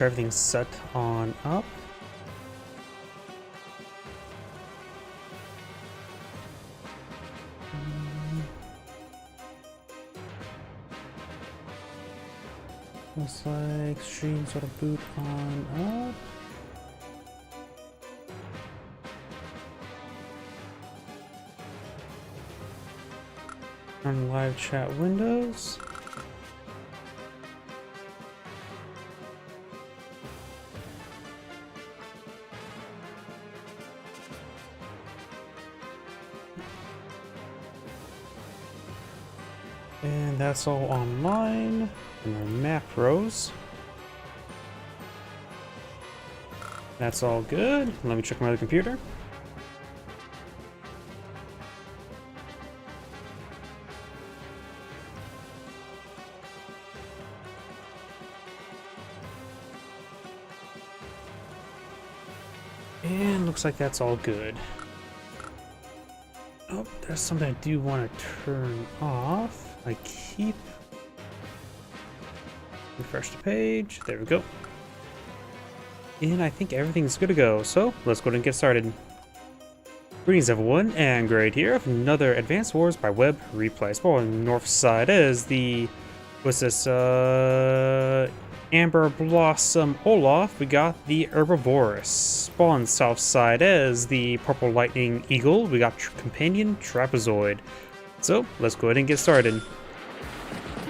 Everything's set on up. Looks like stream sort of boot on up. On live chat windows. And that's all online in our macros. That's all good. Let me check my other computer. And looks like that's all good. Oh, there's something I do want to turn off. I keep... Refresh the page. There we go. And I think everything's good to go. So, let's go ahead and get started. Greetings everyone, and Grade here of another Advanced Wars by Web replay. Spawn on the north side is the... What's this? Amber Blossom Olaf. We got the Herbivorous. Spawn south side is the Purple Lightning Eagle. We got Companion Trapezoid. So, let's go ahead and get started.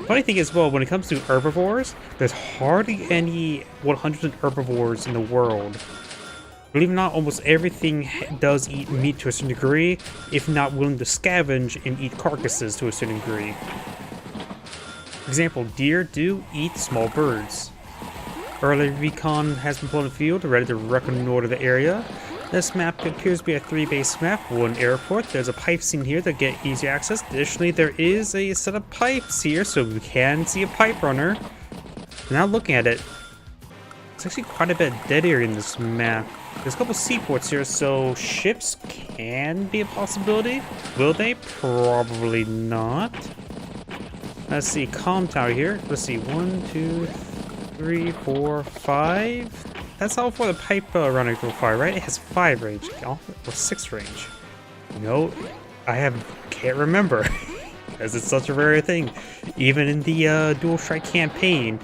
Funny thing is, well, when it comes to herbivores, there's hardly any 100% herbivores in the world. Believe it or not, almost everything does eat meat to a certain degree, if not willing to scavenge and eat carcasses to a certain degree. For example, deer do eat small birds. Early recon has been put on the field, ready to reconnoiter the area. This map appears to be a 3-base map, one airport. There's a pipe scene here to get easy access. Additionally, there is a set of pipes here, so we can see a pipe runner. Now looking at it, it's actually quite a bit of dead area in this map. There's a couple seaports here, so ships can be a possibility. Will they? Probably not. Let's see, comm tower here. Let's see, 1, 2, 3, 4, 5. That's all for the pipe runner so far, right? It has 5 range, or 6 range. No, can't remember, because it's such a rare thing. Even in the Dual Strike campaign,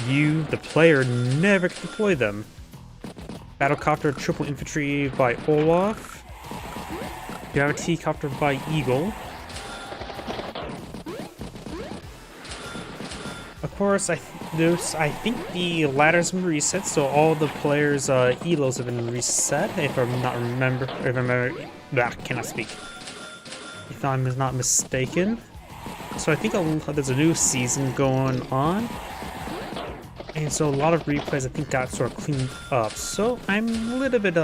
the player, never can deploy them. Battlecopter Triple Infantry by Olaf. Gravity Copter by Eagle. Of course, I think the ladder's been reset, so all the players' elos have been reset. If I cannot speak. If I'm not mistaken. So I think there's a new season going on, and so a lot of replays I think got sort of cleaned up. So I'm a little bit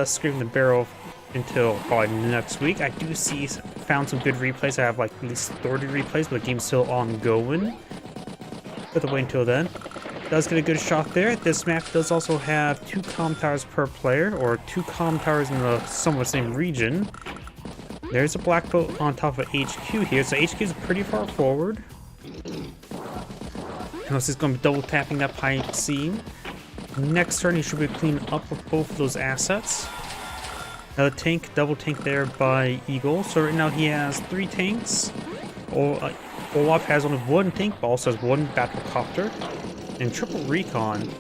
scraping the barrel until probably next week. I do found some good replays. I have like at least 30 replays, but the game's still ongoing. But wait until then. Does get a good shot there. This map does also have 2 comm towers per player, or 2 comm towers in the somewhat same region. There's a black boat on top of HQ here, so HQ is pretty far forward. Notice he's going to be double tapping that pipe seam. Next turn, he should be cleaning up with both of those assets. Another tank, double tank there by Eagle. So right now he has 3 tanks. Olaf has only 1 tank, but also has 1 battlecopter. And triple recon.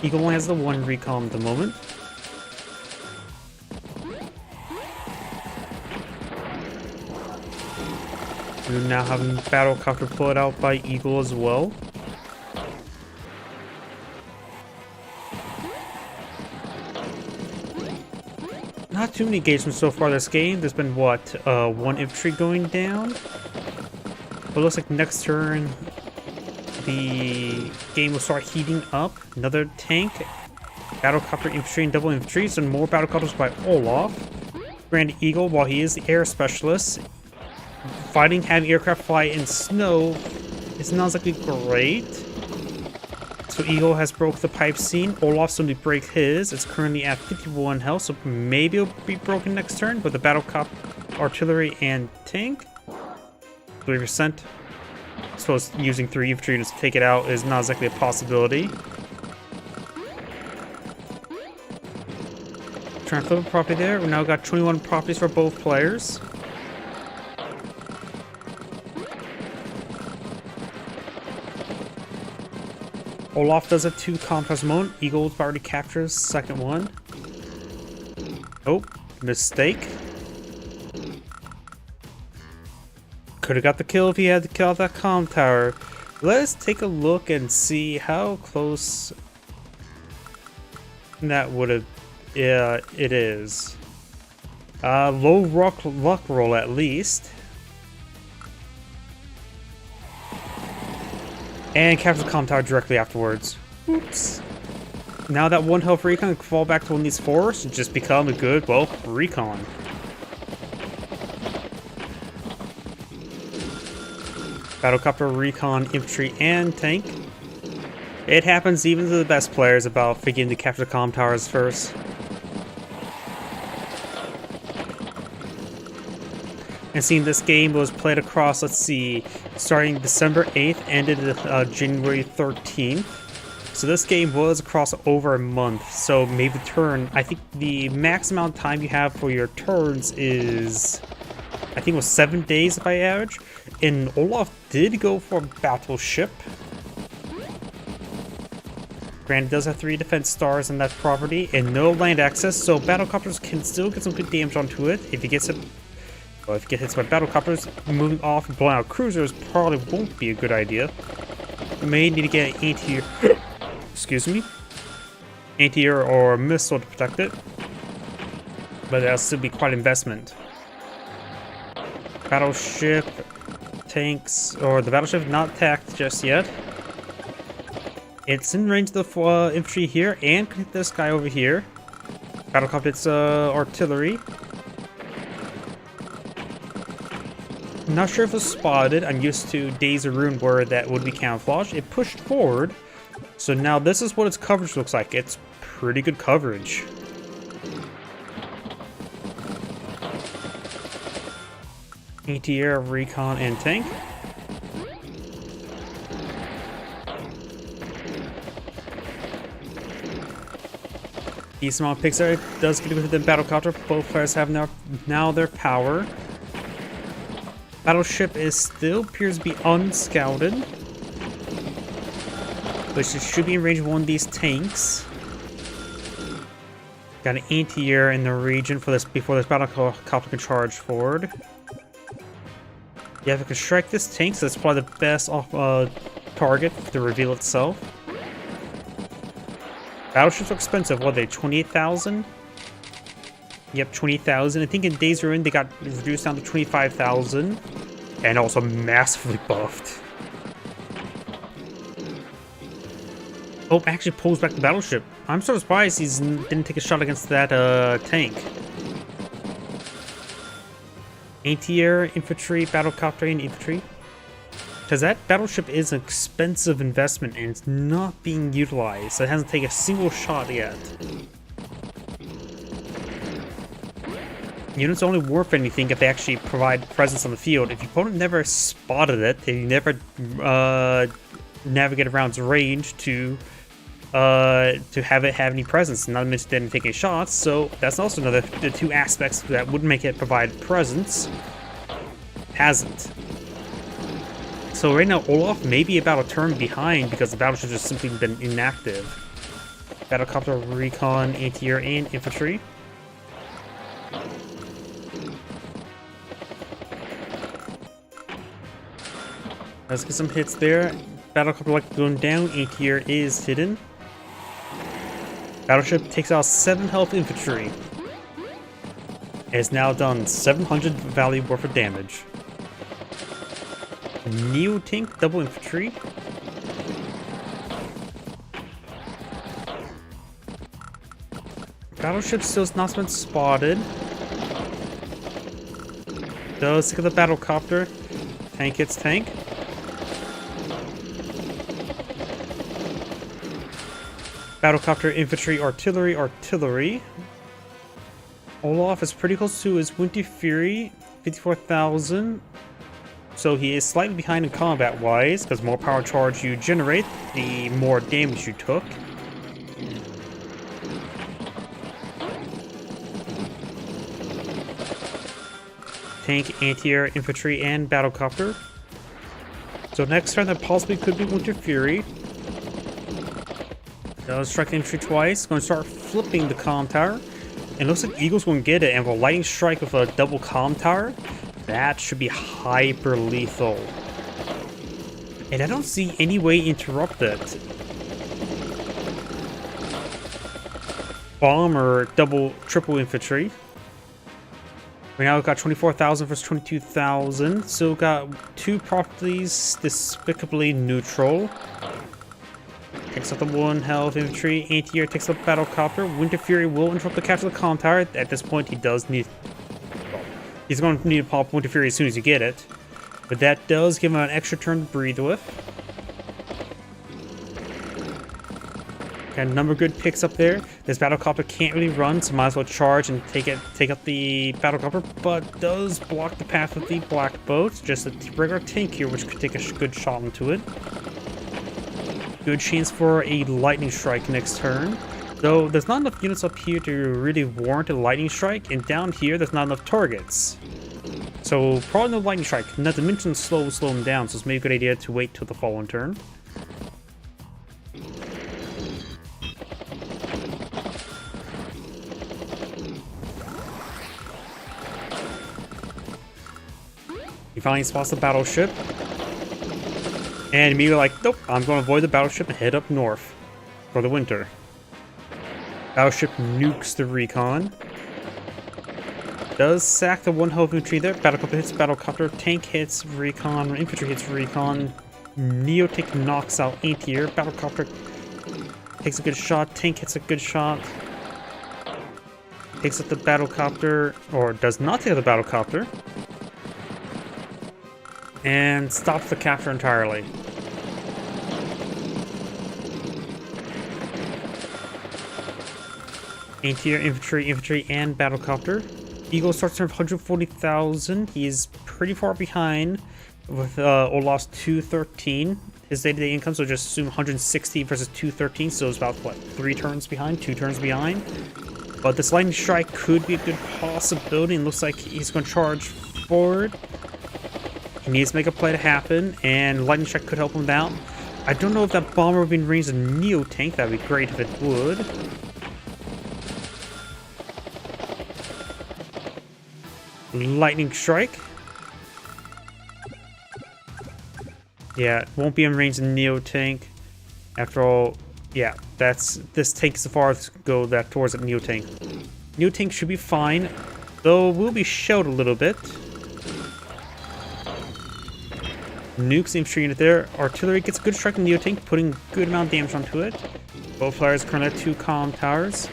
Eagle only has the 1 recon at the moment. We now have a battlecopter pulled out by Eagle as well. Not too many engagements so far this game. There's been, what, 1 infantry going down? But it looks like next turn, the game will start heating up. Another tank, battlecopter infantry and double infantry, so more battlecopters by Olaf. Grand Eagle, while he is the air specialist, having aircraft fly in snow is not exactly great. So Eagle has broke the pipe scene. Olaf's going to break his. It's currently at 51 health, so maybe it'll be broken next turn with the battlecopter, artillery, and tank. 3%. I suppose using 3 infantry to take it out is not exactly a possibility. trying to flip a property there. We now got 21 properties for both players. Olaf does have 2 conquest moment. Eagle's already captures second one. Oh, mistake. Could have got the kill if he had to kill out that comm tower. Let's take a look and see how close that would have. Yeah, it is. Low luck roll at least. And capture the comm tower directly afterwards. Oops. Now that 1 health recon can fall back to one of these forests and just become a good, well, recon. Battlecopter, recon, infantry, and tank. It happens even to the best players about forgetting to capture the comm towers first. And seeing this game was played across, let's see, starting December 8th, ended January 13th. So this game was across over a month. So maybe turn, I think the max amount of time you have for your turns is, I think it was 7 days by average. And Olaf did go for a battleship. Granted, does have 3 defense stars in that property and no land access, so battlecopters can still get some good damage onto it. If he gets it, well, if you get hit by battlecopters, moving off and blowing out cruisers probably won't be a good idea. You may need to get an anti-air, excuse me, anti-air or missile to protect it, but that'll still be quite an investment. Battleship, tanks, or the battleship not attacked just yet. It's in range of the infantry here and can hit this guy over here. Battlecopter, it's artillery. I'm not sure if it was spotted. I'm used to Days of Ruin where that would be camouflage. It pushed forward. So now this is what its coverage looks like. It's pretty good coverage. Anti-air, recon, and tank. Decent amount of picks there. It does get with the battlecopter. Both players have now their power. Battleship is still appears to be unscouted, which should be in range of one of these tanks. Got an anti-air in the region for this before this battlecopter can charge forward. Yeah, if it can strike this tank, so that's probably the best target to reveal itself. Battleships are expensive. What are they? 28,000? Yep, 20,000. I think in Days of Ruin they got reduced down to 25,000, and also massively buffed. Oh, actually pulls back the battleship. I'm so surprised he didn't take a shot against that tank. Anti-air, infantry, battlecopter, and infantry. Because that battleship is an expensive investment and it's not being utilized. It hasn't taken a single shot yet. Units only worth anything if they actually provide presence on the field. If your opponent never spotted it, they never navigate around its range to have it have any presence. Not to mention they didn't take any shots, so that's also another the 2 aspects that would make it provide presence. Hasn't. So right now Olaf may be about a turn behind because the battleship has simply been inactive. Battlecopter, recon, anti-air, and infantry. Let's get some hits there. Battlecopter like going down, anti-air is hidden. Battleship takes out 7 health infantry. It has now done 700 value worth of damage. Neo tank, double infantry. Battleship still has not been spotted. Does take the battlecopter. Tank hits tank. Battlecopter, infantry, artillery, artillery. Olaf is pretty close to his Winter Fury, 54,000. So he is slightly behind in combat-wise, because more power charge you generate, the more damage you took. tank, anti-air, infantry, and battlecopter. So next turn that possibly could be Winter Fury. Does strike infantry twice. Going to start flipping the comm tower. And looks like Eagle's going to get it. And with a lightning strike with a double comm tower, that should be hyper lethal. And I don't see any way to interrupt it. Bomber, double, triple infantry. Right now we've got 24,000 versus 22,000. So we've got two properties despicably neutral. Takes out the 1 health infantry. Anti-air takes out battlecopter. Winter Fury will interrupt the capture of the comm tower. At this point, he does need... Well, he's going to need to pop Winter Fury as soon as you get it. But that does give him an extra turn to breathe with. Got a number of good picks up there. This battlecopter can't really run, so might as well charge and take out the battlecopter, but does block the path with the black boat. Just a regular tank here, which could take a good shot into it. Good chance for a lightning strike next turn. Though there's not enough units up here to really warrant a lightning strike, and down here there's not enough targets. So probably no lightning strike. Not to mention slow him down, so it's maybe a good idea to wait till the following turn. He finally spots the battleship. And immediately like, nope, I'm going to avoid the battleship and head up north for the winter. Battleship nukes the recon. Does sack the 1 health infantry there. Battlecopter hits battlecopter. Tank hits recon. Infantry hits recon. Neotank knocks out anti-air. Battlecopter takes a good shot. Tank hits a good shot. Takes out the battlecopter, or does not take out the battlecopter. And stops the capture entirely. Anti-air, infantry, and battlecopter. Eagle starts turn of 140,000. He's pretty far behind with Olaf's 213. His day-to-day income, so just assume 160 versus 213, so it's about, what, 3 turns behind? 2 turns behind? But this lightning strike could be a good possibility, and looks like he's going to charge forward. He needs to make a play to happen, and lightning strike could help him out. I don't know if that bomber would be in range of Neotank. That would be great if it would. Lightning strike. Yeah, it won't be in range of Neotank. After all, yeah, this tank so far as go that towards the Neotank. Neotank should be fine, though we'll be shelled a little bit. Nukes infantry unit there. Artillery gets a good strike on Neotank, putting a good amount of damage onto it. Both flyers currently have 2 comm towers.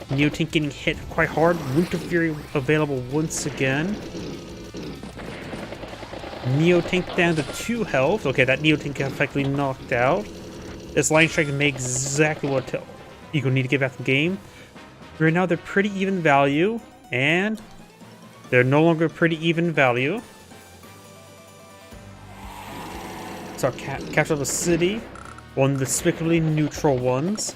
Neotank getting hit quite hard. Winter Fury available once again. Neotank down to 2 health. Okay, that Neotank effectively knocked out. This lightning strike can make exactly what Eagle need to get back to the game. Right now they're pretty even value, and they're no longer pretty even value. So capture the city, one of the despicably neutral ones.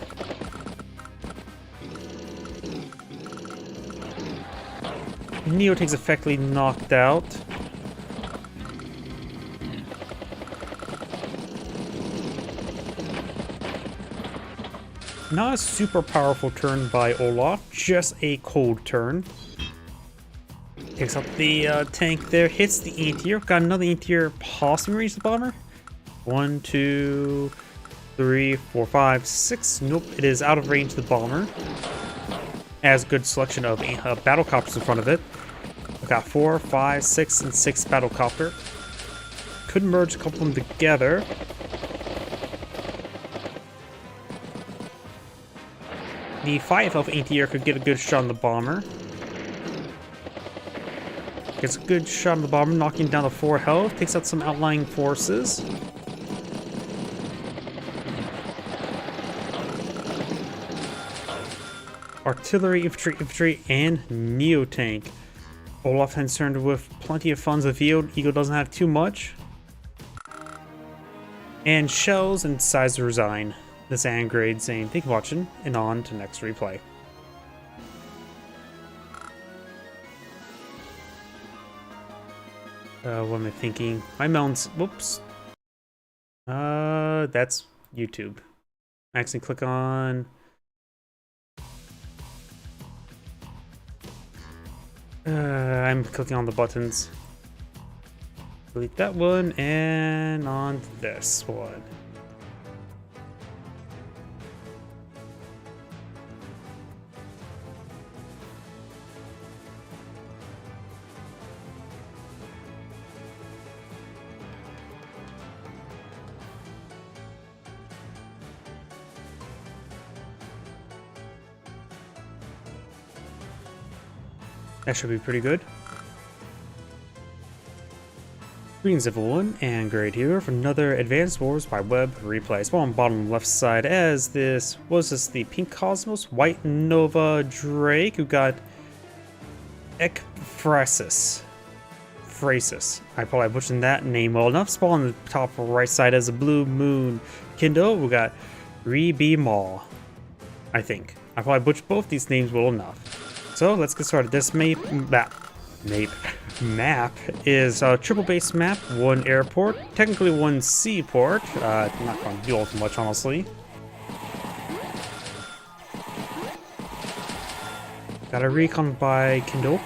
Neotank's effectively knocked out. Not a super powerful turn by Olaf, just a cold turn. Takes out the tank there, hits the anti-air. Got another anti-air possibly reach the bomber. 1, 2, 3, 4, 5, 6. Nope, it is out of range of the bomber. Has a good selection of battlecopters in front of it. We've got 4, 5, 6, and 6 battlecopter. Could merge a couple of them together. The 5 health anti-air could get a good shot on the bomber. Gets a good shot on the bomber, knocking down the 4 health. Takes out some outlying forces. Artillery, infantry, and Neotank. Olaf concerned with plenty of funds of field. Eagle doesn't have too much. And shells and decides to resign. This Angrade saying, thank you for watching, and on to next replay. What am I thinking? My melons. Whoops. That's YouTube. Actually, click on. I'm clicking on the buttons. Delete that one and on this one. That should be pretty good. Greetings everyone, and Great here for another Advanced Wars by Web replay. So on bottom left side as this, was this the Pink Cosmos, White Nova Drake, who got Ekphrasis. I probably butchered that name well enough. Spawn on the top right side as a Blue Moon Kindle, we got Rebe Maw, I think. I probably butchered both these names well enough. So let's get started. This map is a triple base map, one airport, technically one seaport. Not going to do all too much, honestly. Got a recon by Kindle.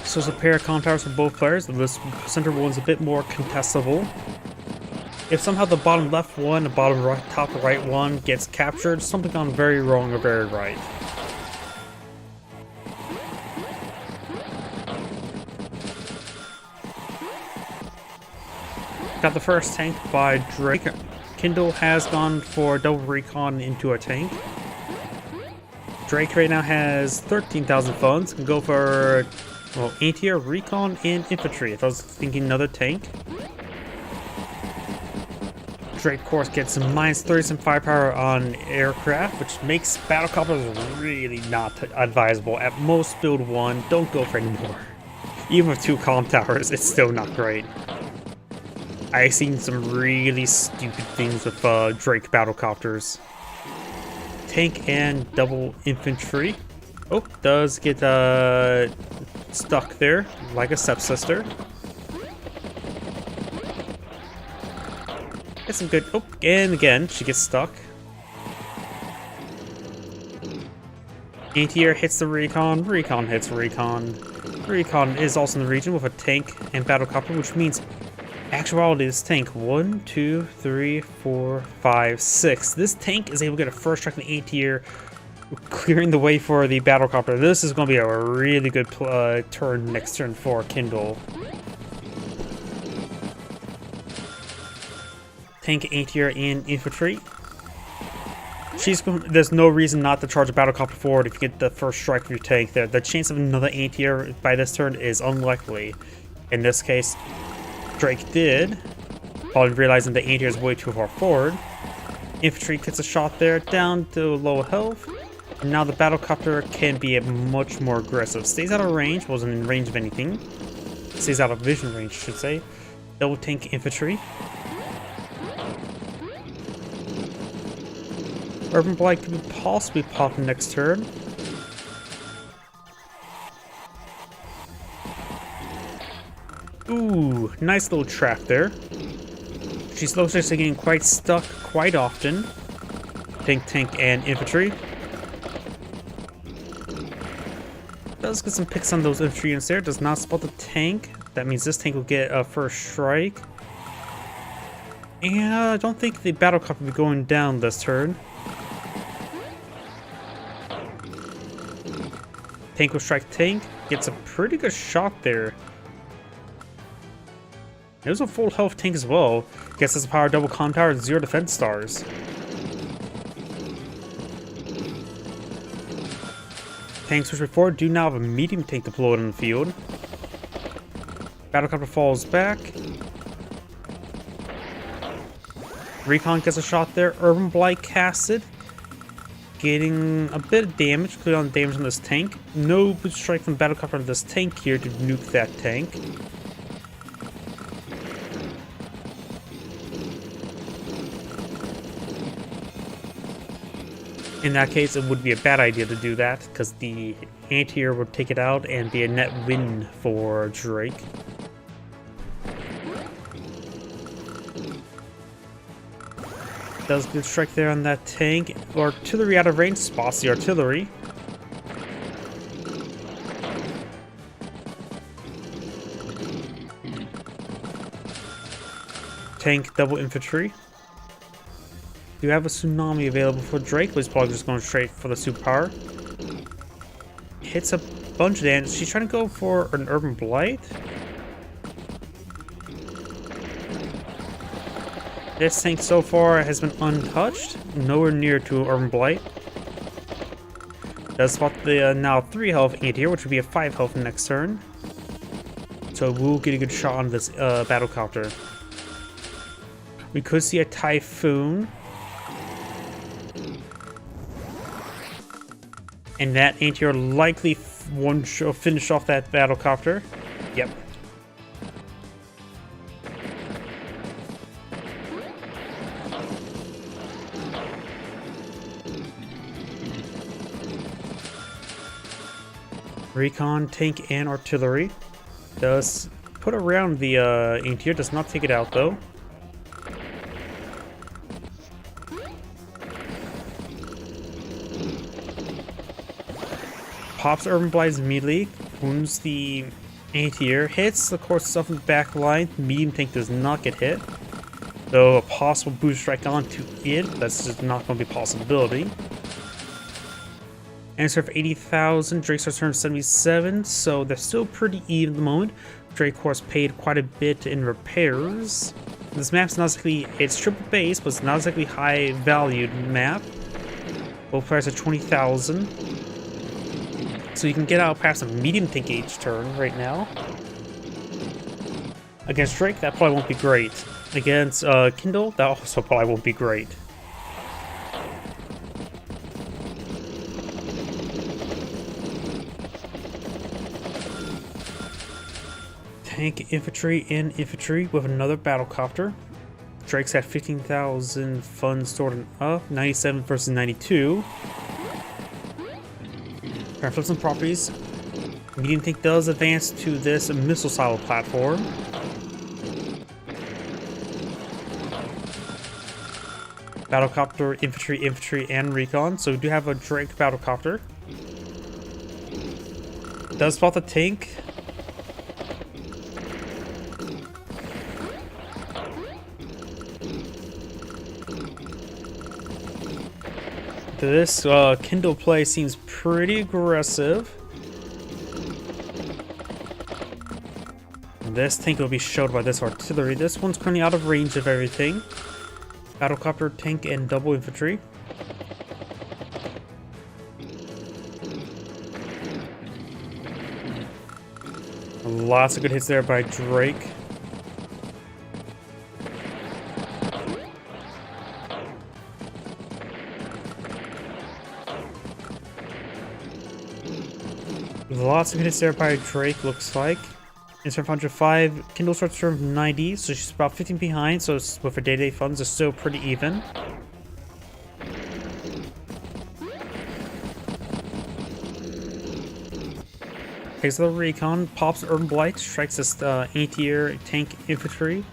So there's a pair of con towers for both players. This center one's a bit more contestable. If somehow the bottom left one, the bottom right, top right one gets captured, something gone very wrong or very right. Got the first tank by Drake. Kindle has gone for double recon into a tank. Drake right now has 13,000 funds. Can go for, well, anti-air, recon, and infantry. If I was thinking another tank. Drake, of course, gets some -30 some firepower on aircraft, which makes battlecopters really not advisable. At most, build one. Don't go for any more. Even with 2 comm towers, it's still not great. I've seen some really stupid things with Drake battlecopters. Tank and double infantry. Oh, does get stuck there, like a stepsister. Get some good. Oh, and again, she gets stuck. Anti-air hits the recon. Recon hits recon. Recon is also in the region with a tank and battlecopter, which means actuality this tank 1, 2, 3, 4, 5, 6. This tank is able to get a first strike in the anti-air, clearing the way for the battlecopter. This is going to be a really good turn next turn for Kindle. Tank, anti-air, and infantry. There's no reason not to charge a battlecopter forward if you get the first strike of your tank there. The chance of another anti-air by this turn is unlikely. In this case, Drake did, probably realizing the anti-air is way too far forward. Infantry gets a shot there, down to low health. And now the battlecopter can be much more aggressive. Stays out of range, wasn't in range of anything. Stays out of vision range, I should say. Double tank infantry. Urban Blight could possibly pop next turn. Ooh, nice little trap there. She's looks like getting quite stuck quite often. Tank, and infantry. Does get some picks on those infantry units there. Does not spot the tank. That means this tank will get a first strike. And I don't think the battlecopter will be going down this turn. Tank will strike tank. Gets a pretty good shot there. It was a full health tank as well. Gets his power double comm tower, 0 defense stars. Tanks which before do now have a medium tank deployed in the field. Battlecopter falls back. Recon gets a shot there. Urban Blight casted. Getting a bit of damage, clear on damage on this tank. No boost strike from battlecopter on this tank here to nuke that tank. In that case, it would be a bad idea to do that, because the anti-air would take it out and be a net win for Drake. Does good strike there on that tank. Artillery out of range, spots the artillery. Tank double infantry. Do have a tsunami available for Drake, but he's probably just going straight for the superpower. Hits a bunch of damage. She's trying to go for an urban blight. This tank so far has been untouched, nowhere near to urban blight. Does spot the now 3 health anti-air, which would be a 5 health next turn. So we'll get a good shot on this battlecopter. We could see a typhoon. And that anti-air likely finish off that battlecopter. Yep. Recon, tank, and artillery. Does put around the anti-air, does not take it out though. Pops urban blights immediately, wounds the anti-air, hits the course stuff in the back line. Medium tank does not get hit, though a possible boost strike onto it. That's just not going to be a possibility. Answer of 80,000. Drake's return 77, so they're still pretty even at the moment. Drake, of course, paid quite a bit in repairs. This map's not exactly, it's triple base, but it's not exactly high valued map. Both players are 20,000. So you can get out past a medium tank each turn right now. Against Drake, that probably won't be great. Against Kindle, that also probably won't be great. Tank, infantry, and infantry with another battlecopter. Drake's at 15,000 funds stored and up. 97 versus 92. Trying to flip some properties. Medium tank does advance to this missile silo platform. Battlecopter, infantry, infantry, and recon. So we do have a Drake battlecopter. Does spot the tank. This Kindle play seems pretty aggressive. This tank will be showed by this artillery. This one's currently out of range of everything. Battlecopter, tank, and double infantry. Lots of good hits there by Drake. Lots of hits there by Drake, looks like. It's from 105. Kindle starts from 90, so she's about 15 behind, so with her day-to-day funds are still pretty even. Takes the recon, pops urban blight, strikes this anti-air tank infantry.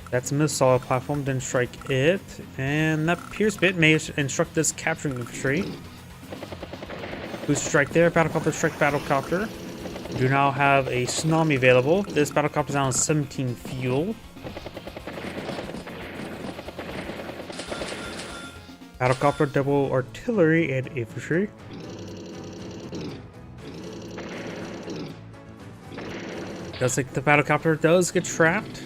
That's a missile platform, then strike it. And that pierce bit may instruct this capturing infantry. Boost strike there, battlecopter, strike battlecopter. We do now have a tsunami available. This battlecopter is now on 17 fuel. Battlecopter, double artillery, and infantry. Does like the battlecopter does get trapped.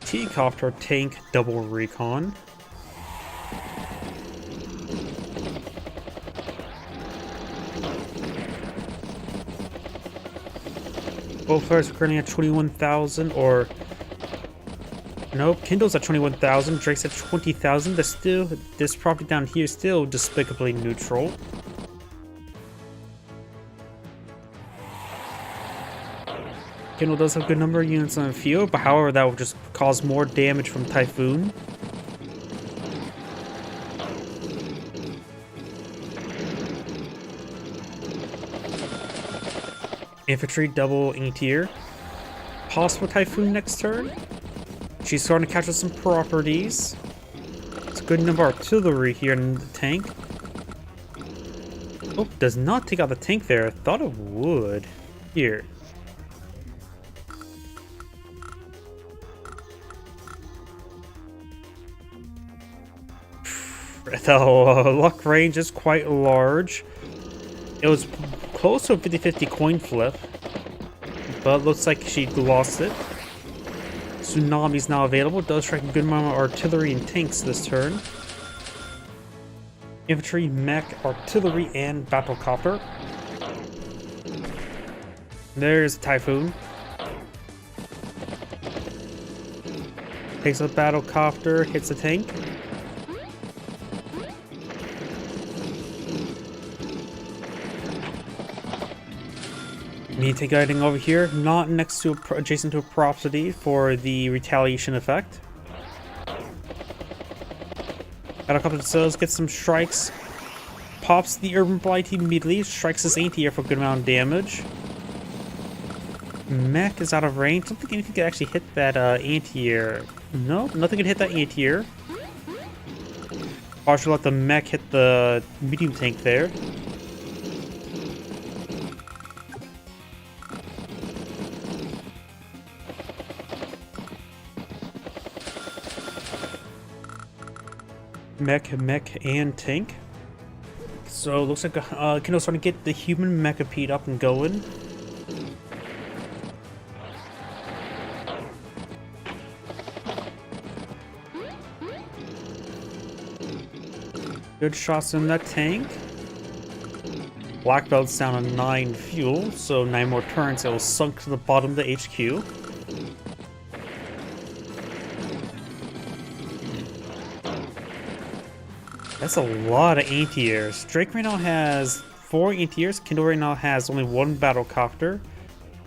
T-copter, tank, double recon. Both players are currently at 21,000, or nope, Kindle's at 21,000, Drake's at 20,000. There's still, this property down here is still despicably neutral. Kindle does have a good number of units on the field, but however, that will just cause more damage from Typhoon. Infantry double anti-air. Possible Typhoon next turn. She's starting to catch up some properties. It's a good number of artillery here in the tank. Oh, does not take out the tank there. I thought it would. Here. The luck range is quite large. It was close to a 50-50 coin flip, but looks like she lost it. Tsunami's now available. Does strike a good amount of artillery and tanks this turn. Infantry, mech, artillery, and battlecopter. There's Typhoon. Takes a battlecopter, hits the tank. Need to guiding over here, not next to adjacent to a property for the retaliation effect. Battlecopter does get some strikes, pops the Urban Blight immediately, strikes his anti-air for a good amount of damage. Mech is out of range. I don't think anything can actually hit that anti-air. No, nothing can hit that anti-air. I should let the mech hit the medium tank there. Mech, and tank. So it looks like Kindle's starting to get the human mechapede up and going. Good shots in that tank. Black belt's down to 9 fuel, so 9 more turns. It will sunk to the bottom of the HQ. That's a lot of anti-airs. Drake right now has 4 anti-airs. Kindle right now has only 1 battlecopter.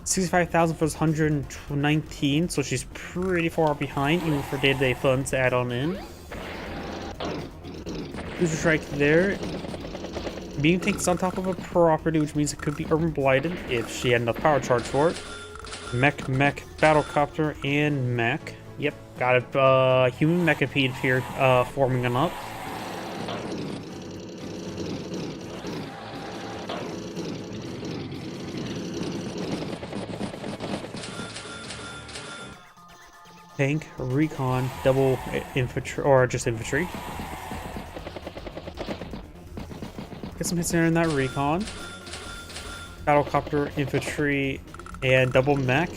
65,000 for 119, so she's pretty far behind, even for day-to-day funds to add on in. Cruiser strike there. Beam tank's on top of a property, which means it could be urban blighted if she had enough power charge for it. Mech, battlecopter, and mech. Yep, got a human mechapede here forming them up. Tank, recon, double infantry, or just infantry. Get some hits there in that recon. Battlecopter, infantry, and double mech.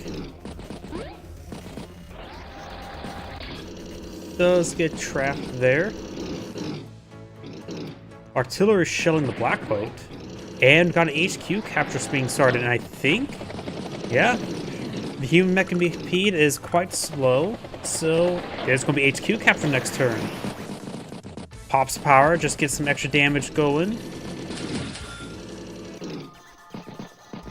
Does get trapped there. Artillery shelling the black boat. And got an HQ capture being started, and I think, yeah, the human mechapede is quite slow, so there's going to be HQ capture next turn. Pops power, just get some extra damage going.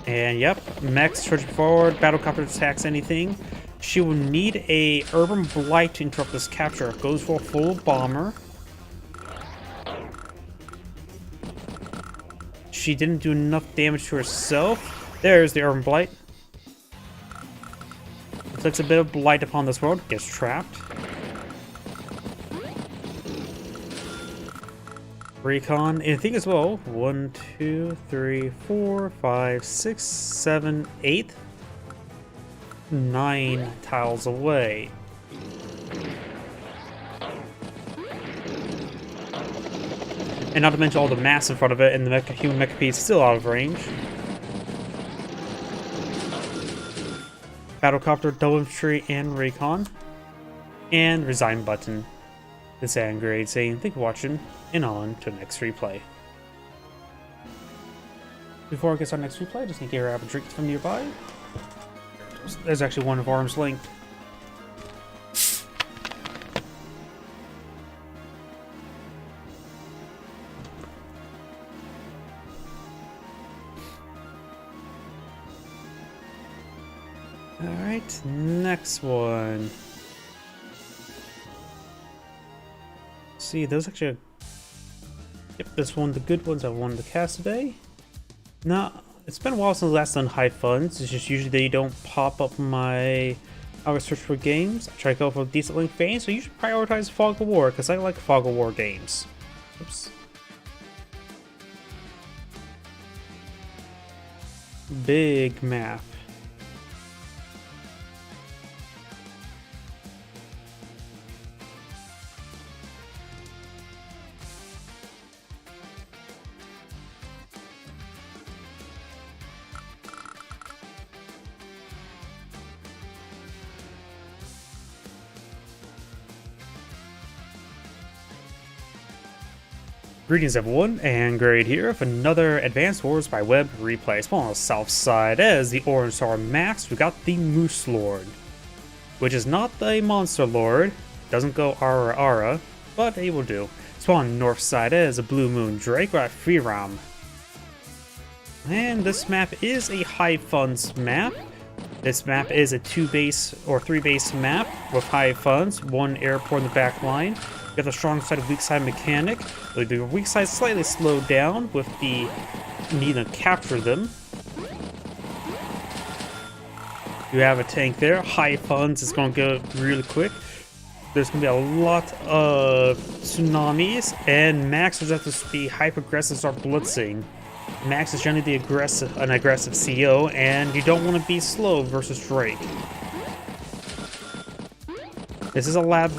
And yep, mech's charging forward, battlecopter attacks anything. She will need a urban blight to interrupt this capture. Goes for a full bomber. She didn't do enough damage to herself. There's the urban blight. Inflicts a bit of blight upon this world. Gets trapped. Recon. And I think as well. 1, 2, 3, 4, 5, 6, 7, 8. 9 tiles away. And not to mention all the mass in front of it, and the human mechapede is still out of range. Battlecopter, double infantry, and recon. And resign button. This grade saying thank you for watching, and on to the next replay. Before I get our next replay, just need to grab a drink from nearby. There's actually one of arm's length. Alright, next one. See, those actually... Yep, this one, the good ones I wanted to cast today. Nah, it's been a while since I last done high funds. It's just usually they don't pop up my... I would search for games. I try to go for decent length games, so you should prioritize Fog of War, because I like Fog of War games. Oops. Big map. Greetings everyone, and Grade here with another Advanced Wars by Web replay. Spawn on the south side as the Orange Star Max, we got the Moose Lord, which is not the Monster Lord, doesn't go Ara Ara, but it will do. Spawn on the north side as a Blue Moon Drake, we got Freeram. And this map is a high funds map. This map is a 2-base or 3-base map with high funds, one airport in the back line. You have the strong side of weak side mechanic. The weak side slightly slowed down with the need to capture them. You have a tank there. High funds is going to go really quick. There's going to be a lot of tsunamis, and Max will have to be hyper aggressive, start blitzing. Max is generally an aggressive CO, and you don't want to be slow versus Drake. This is a lab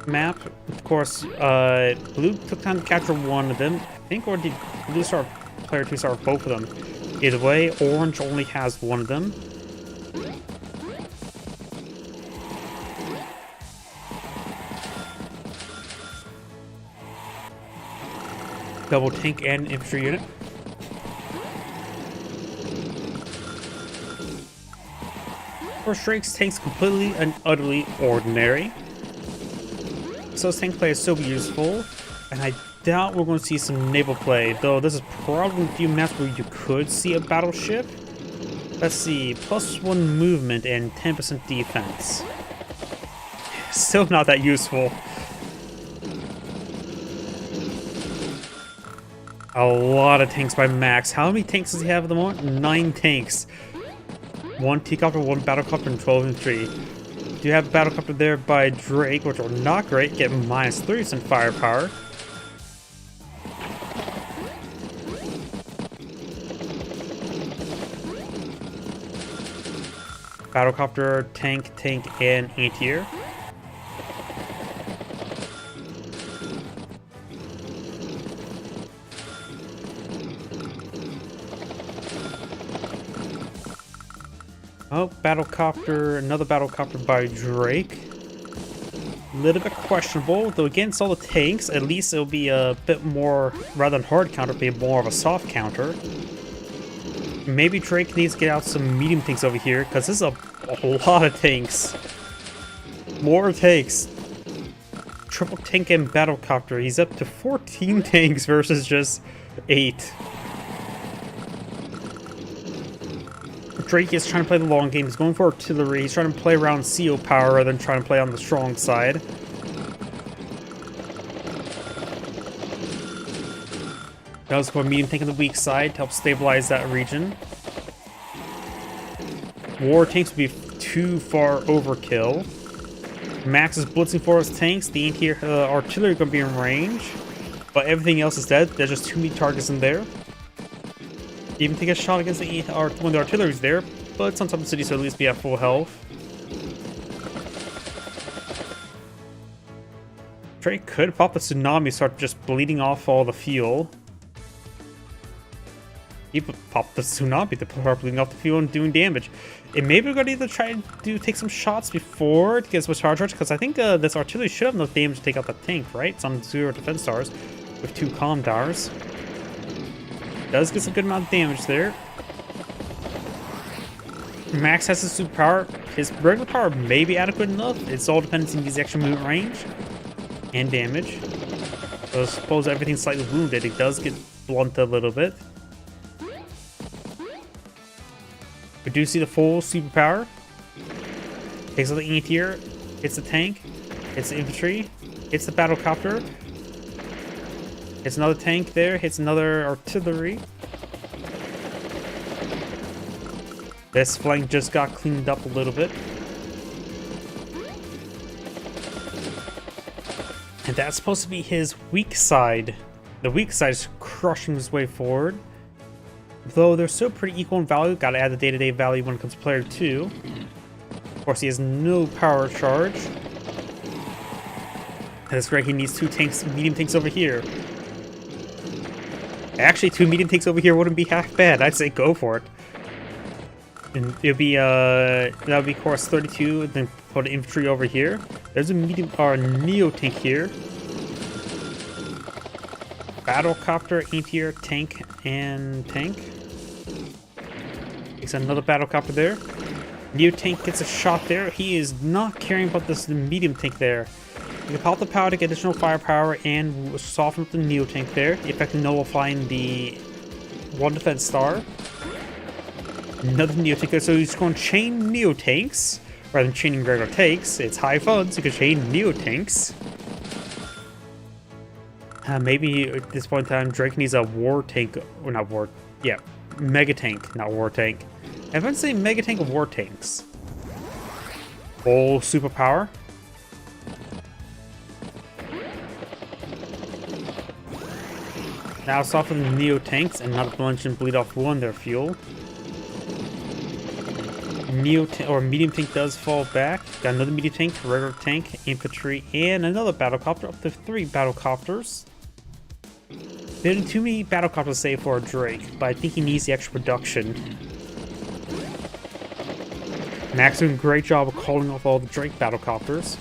map. Of course, Blue took time to capture one of them, I think, or did Blue Star player 2 star both of them? Either way, Orange only has one of them. Double tank and infantry unit. First Drake's tank's completely and utterly ordinary. So this tank play is so useful, and I doubt we're going to see some naval play, though this is probably a few maps where you could see a battleship. Let's see, +1 movement and 10% defense. Still not that useful. A lot of tanks by Max. How many tanks does he have at the moment? 9 tanks. 1 T-Copter, 1 Battlecopter, and 12 infantry. Do you have a Battlecopter there by Drake, which are not great, get -3% firepower. Battlecopter, tank, and anti-air. Oh, Battlecopter, another Battlecopter by Drake. A little bit questionable, though against all the tanks, at least it'll be a bit more, rather than hard counter, it'll be more of a soft counter. Maybe Drake needs to get out some medium tanks over here, because this is a lot of tanks. More tanks. Triple tank and Battlecopter, he's up to 14 tanks versus just 8. Drake is trying to play the long game. He's going for artillery. He's trying to play around CO power rather than trying to play on the strong side. Does go medium tank on the weak side to help stabilize that region. War tanks would be too far overkill. Max is blitzing for his tanks. The anti-air artillery is going to be in range, but everything else is dead. There's just too many targets in there. Even take a shot against when the artillery's there, but it's on top of the city, so at least be at full health. Drake could pop the tsunami, start just bleeding off all the fuel. He popped the tsunami to start bleeding off the fuel and doing damage. And maybe we're going to either try to take some shots before to get some charge, because I think this artillery should have enough damage to take out the tank, right? Some 0 defense stars with 2 comm towers. Does get some good amount of damage there. Max has his superpower. His regular power may be adequate enough. It's all dependent on his extra movement range and damage. So I suppose everything's slightly wounded. It does get blunted a little bit. We do see the full superpower. Takes out the anti-air, hits the tank, hits the infantry, hits the battlecopter, hits another tank there, hits another artillery. This flank just got cleaned up a little bit. And that's supposed to be his weak side. The weak side is crushing his way forward. Though they're still pretty equal in value, gotta add the day-to-day value when it comes to player 2. Of course, he has no power charge. That's great, he needs 2 tanks, medium tanks over here. Actually, 2 medium tanks over here wouldn't be half bad. I'd say go for it. And it would be, that would be course 32, and then put the infantry over here. There's a medium, or neo tank here. Battlecopter, anti-air, tank, and tank. Takes another battlecopter there. Neo tank gets a shot there. He is not caring about this medium tank there. You can pop the power to get additional firepower and soften up the neo tank there, effectively nullifying the 1 defense star. Another neo tank there, so he's going to chain neo tanks rather than chaining regular tanks. It's high fun, so you can chain neo tanks. Maybe at this point in time, Drake needs a war tank, or not war, yeah, mega tank, not war tank. I'm going to say mega tank of war tanks. Full superpower. Now soften the neo tanks and not blunch and bleed off 1 their fuel. Medium tank does fall back. Got another medium tank, regular tank, infantry, and another battlecopter. Up to 3 battlecopters. There are too many battlecopters to save for a Drake, but I think he needs the extra production. Max doing a great job of calling off all the Drake battlecopters.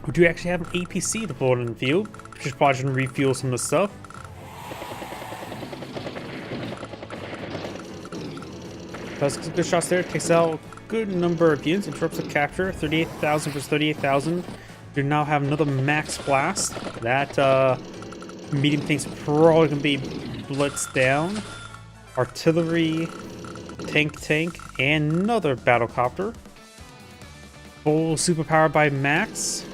We do actually have an APC deployed in the field, which is probably going to refuel some of the stuff. Does good shots there, takes out a good number of units, interrupts the capture, 38,000 versus 38,000. You now have another max blast. That medium tank's probably going to be blitzed down. Artillery, tank, and another battlecopter. Full superpower by Max.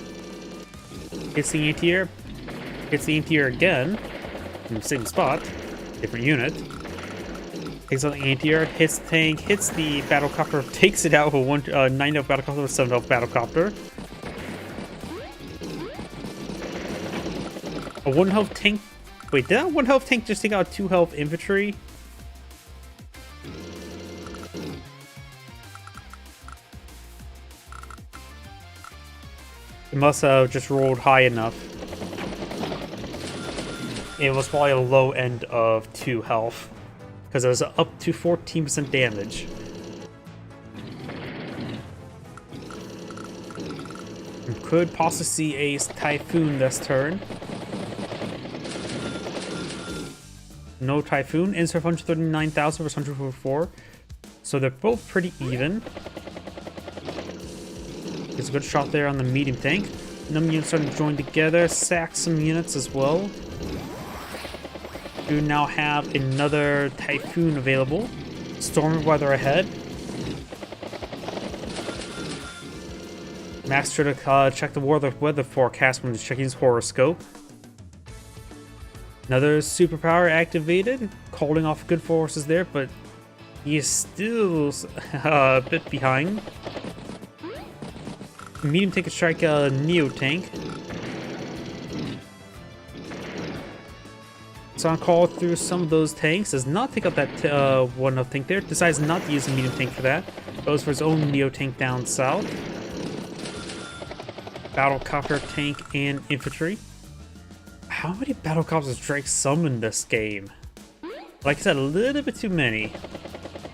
Hits the anti-air. Hits the anti-air again. In the same spot. Different unit. Takes out the anti-air. Hits the tank. Hits the battlecopter. Takes it out with a 9 health battlecopter with 7 health battlecopter. A 1 health tank. Wait, did that 1 health tank just take out 2 health infantry? It must have just rolled high enough. It was probably a low end of 2 health, because it was up to 14% damage. We could possibly see a Typhoon this turn. No Typhoon. Insert 139,000 versus 144. So they're both pretty even. There's a good shot there on the medium tank. Number units starting to join together. Sack some units as well. You now have another Typhoon available. Storm weather ahead. Max tried to check the weather forecast when he's checking his horoscope. Another superpower activated, calling off good forces there, but he is still a bit behind. Medium tank can strike a neo tank. So on call through some of those tanks, does not take up that 1 health tank there, decides not to use a medium tank for that, goes for his own neo tank down south. Battlecopter, tank, and infantry. How many battlecopters does Drake summon this game? Like I said, a little bit too many.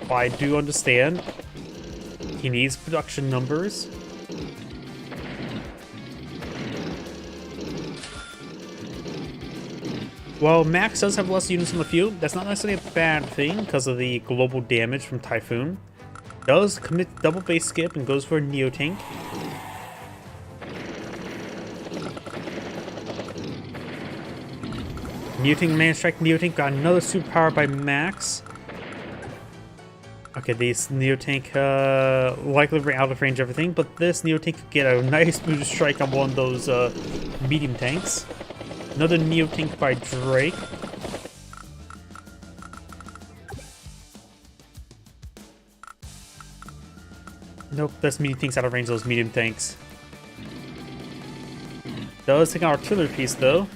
But I do understand. He needs production numbers. Well, Max does have less units in the field. That's not necessarily a bad thing because of the global damage from Typhoon. Does commit double base skip and goes for a neo tank. Neo-Tank, man, strike Neo-Tank. Got another superpower by Max. Okay, these Neo-Tank likely very out of range everything, but this Neo-Tank could get a nice boost strike on one of those medium tanks. Another Neo-Tank by Drake. Nope, this medium tank's out of range of those medium tanks. Does take an artillery piece though.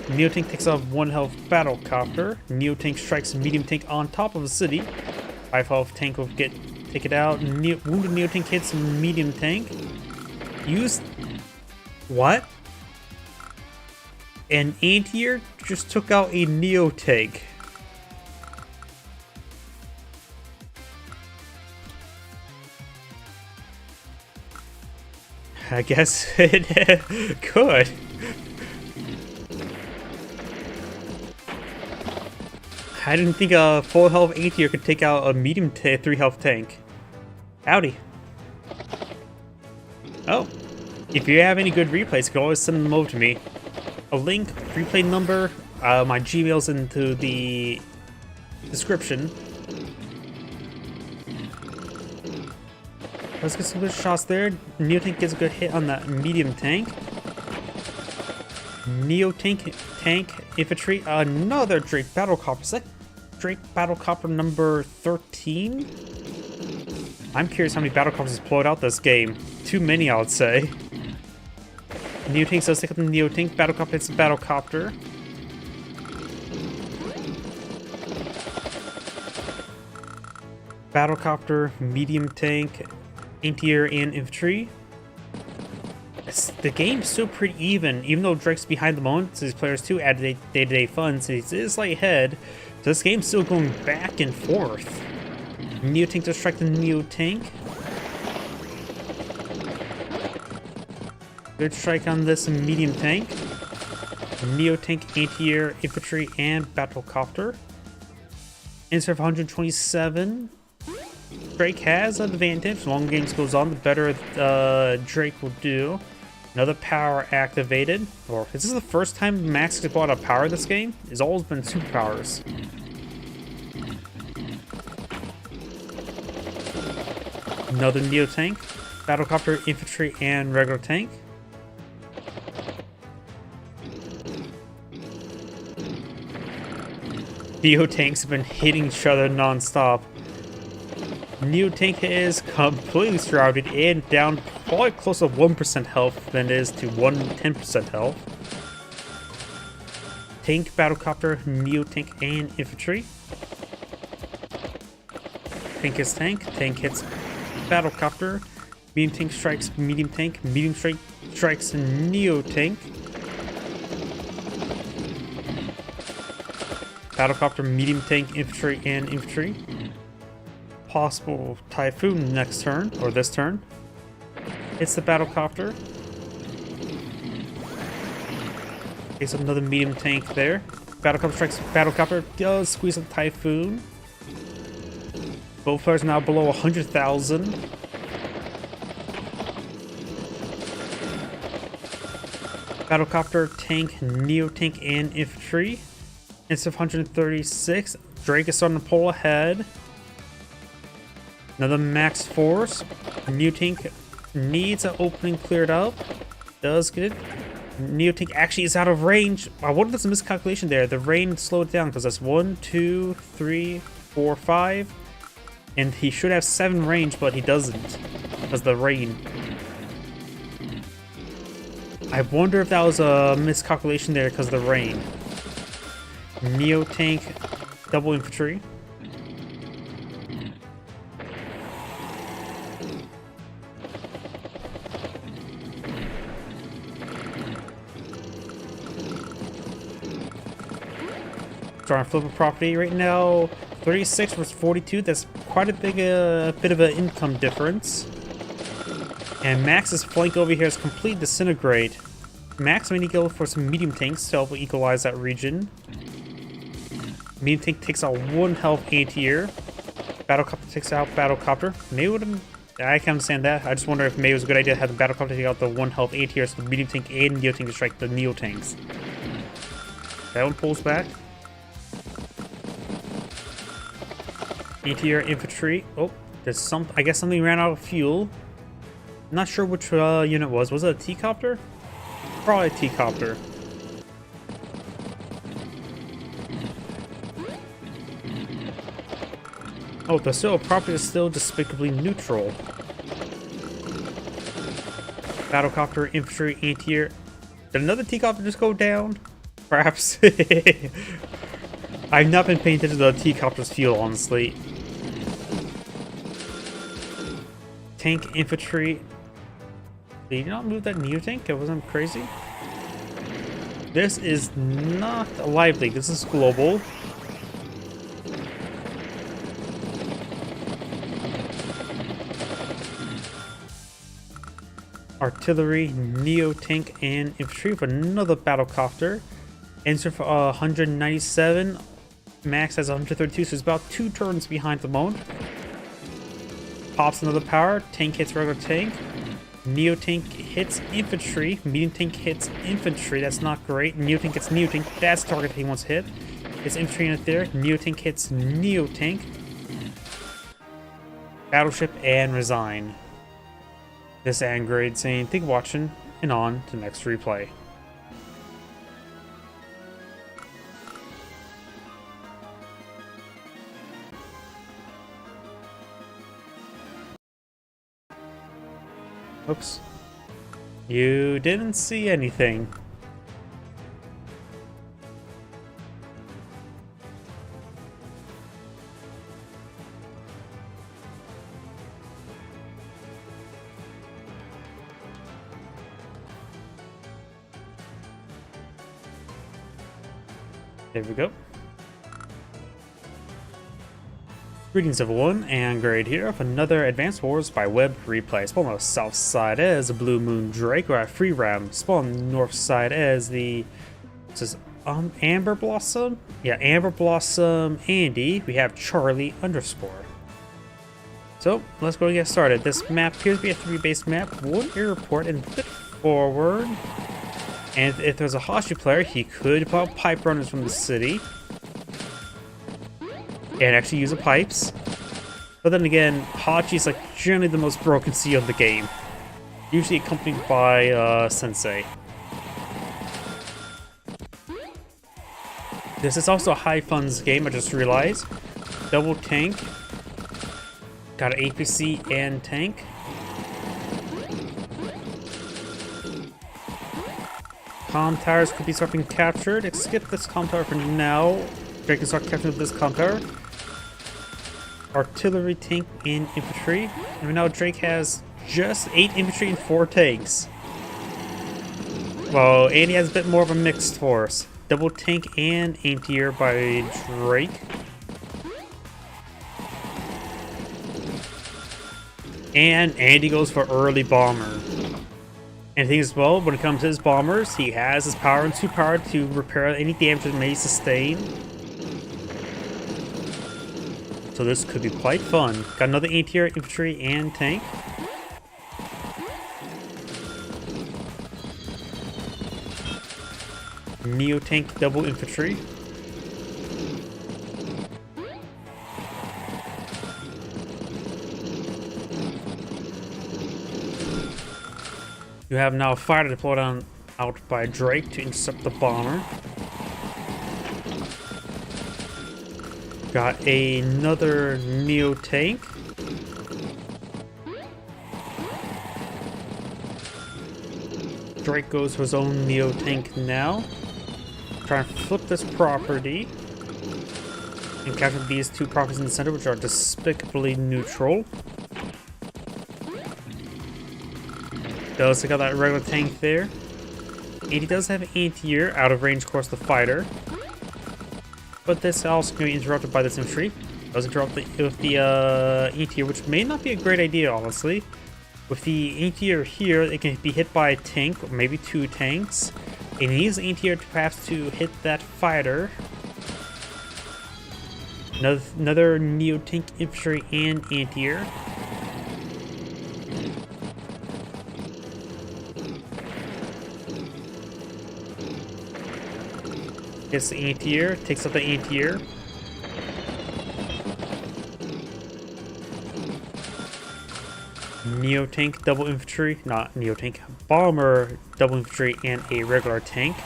Neo-Tank takes off 1 health battle copter. Neo-Tank strikes medium tank on top of the city. 5 health tank will take it out. Wounded Neo-Tank hits medium tank. Use what? An anti-air just took out a Neo-Tank. I guess it could. I didn't think a full health 8-tier could take out a medium 3 health tank. Howdy. Oh, if you have any good replays, you can always send them over to me. A link, replay number, my Gmail's into the description. Let's get some good shots there. Neo-Tank gets a good hit on that medium tank. Neo-Tank, tank, infantry, another Drake Battlecopter. Is that Drake Battlecopter number 13? I'm curious how many Battlecopters deployed out this game. Too many, I would say. Neo-Tank does take up the Neo-Tank. Battlecopter hits the Battlecopter. Battlecopter, medium tank, anti-air, and infantry. The game's still pretty even though Drake's behind the moment, so these players too add day-to-day fun, so he's a slight ahead. So this game's still going back and forth. Neo-Tank to strike the Neo-Tank. Good strike on this medium tank. Neo-Tank, anti-air, infantry, and Battlecopter. Instead of 127. Drake has an advantage. The longer games goes on, the better Drake will do. Another power activated. Or is this the first time Max has bought a power this game? It's always been superpowers. Another Neo tank, Battlecopter, infantry, and regular tank. Neo tanks have been hitting each other non-stop. Neo tank is completely shrouded and down probably close to 1% health than it is to 10% health. Tank, Battlecopter, Neo tank, and infantry. Tank hits tank. Tank hits Battlecopter. Medium tank strikes medium tank. Medium strikes Neo tank. Battlecopter, medium tank, infantry, and infantry. Possible Typhoon next turn, or this turn. It's the Battlecopter. Takes another medium tank there. Battlecopter strikes Battlecopter, does squeeze a Typhoon. Both players are now below 100,000. Battlecopter, tank, Neo tank, and infantry. Instead of 136, Drake is starting to pull ahead. Another max force. Neo tank needs an opening cleared up. Does get it. Neo tank actually is out of range. I wonder if there's a miscalculation there. The rain slowed down because that's 1, 2, 3, 4, 5. And he should have 7 range, but he doesn't because of the rain. I wonder if that was a miscalculation there because of the rain. Neo tank, double infantry. Trying to flip a property right now. 36 versus 42. That's quite a big bit of an income difference. And Max's flank over here is complete disintegrate. Max may need to go for some medium tanks to help equalize that region. Medium tank takes out 1 health anti-air. Battlecopter takes out Battlecopter. Maybe wouldn't. I can understand that. I just wonder if maybe it was a good idea to have the Battlecopter take out the 1 health anti-air so the medium tank and Neo tank to strike the Neo tanks. That one pulls back. Anti-air infantry. Oh, there's some. I guess something ran out of fuel. Not sure which unit was. Was it a T-copter? Probably a T-copter. Oh, the civil property is still despicably neutral. Battlecopter, infantry, anti-air. Did another T-copter just go down? Perhaps. I've not been paying attention to the T-copter's fuel, honestly. Tank, infantry. Did you not move that Neo tank? It wasn't crazy. This is not a live league. This is global. Artillery, Neo tank, and infantry with another battlecopter. Enter for 197. Max has 132, so it's about 2 turns behind the moment. Pops another power. Tank hits regular tank. Neo tank hits infantry. Medium tank hits infantry. That's not great. Neo tank hits Neo tank. That's the target he wants to hit. Hits infantry unit there. Neo tank hits Neo tank. Battleship and resign. This Angrade saying, "Thank you for watching," and on to the next replay. Oops. You didn't see anything. There we go. Greetings everyone, Angrade here with another Advanced Wars by Web replay. Spawn on the south side as the Blue Moon Drake, or a free ram. Spawn on the north side as the Amber Blossom? Yeah, Amber Blossom Andy. We have Charlie _. So let's go and get started. This map appears to be a 3-base map. One airport and flip forward. And if there's a Hashi player, he could pull out pipe runners from the city and actually use the pipes. But then again, Hachi is like generally the most broken C of the game, usually accompanied by Sensei. This is also a high funds game, I just realized. Double tank. Got an APC and tank. Comm towers could be start being captured. Let's skip this comm tower for now. Drake can start capturing this comm tower. Artillery, tank, and infantry. And now Drake has just 8 infantry and 4 tanks. Well, and he has a bit more of a mixed force. Double tank and anti-air by Drake. And Andy goes for early bomber. And things as well, when it comes to his bombers, he has his power and 2 power to repair any damage that may sustain. So this could be quite fun. Got another anti-air, infantry, and tank. Neo tank, double infantry. You have now a fighter deployed out by Drake to intercept the bomber. Got another Neo tank. Drake goes for his own Neo tank now. Try and flip this property and capture these 2 properties in the center, which are despicably neutral. Does take out that regular tank there. And he does have anti-air out of range, of course, the fighter. But this also can be interrupted by this infantry. Does interrupt with the anti-air, which may not be a great idea, honestly. With the anti-air here, it can be hit by a tank, or maybe 2 tanks. And he needs anti-air to perhaps to hit that fighter. Another Neo tank, infantry, and anti-air. Hits the anti-air, takes out the anti-air. Neo-tank, double infantry, not neo-tank, bomber, double infantry, and a regular tank.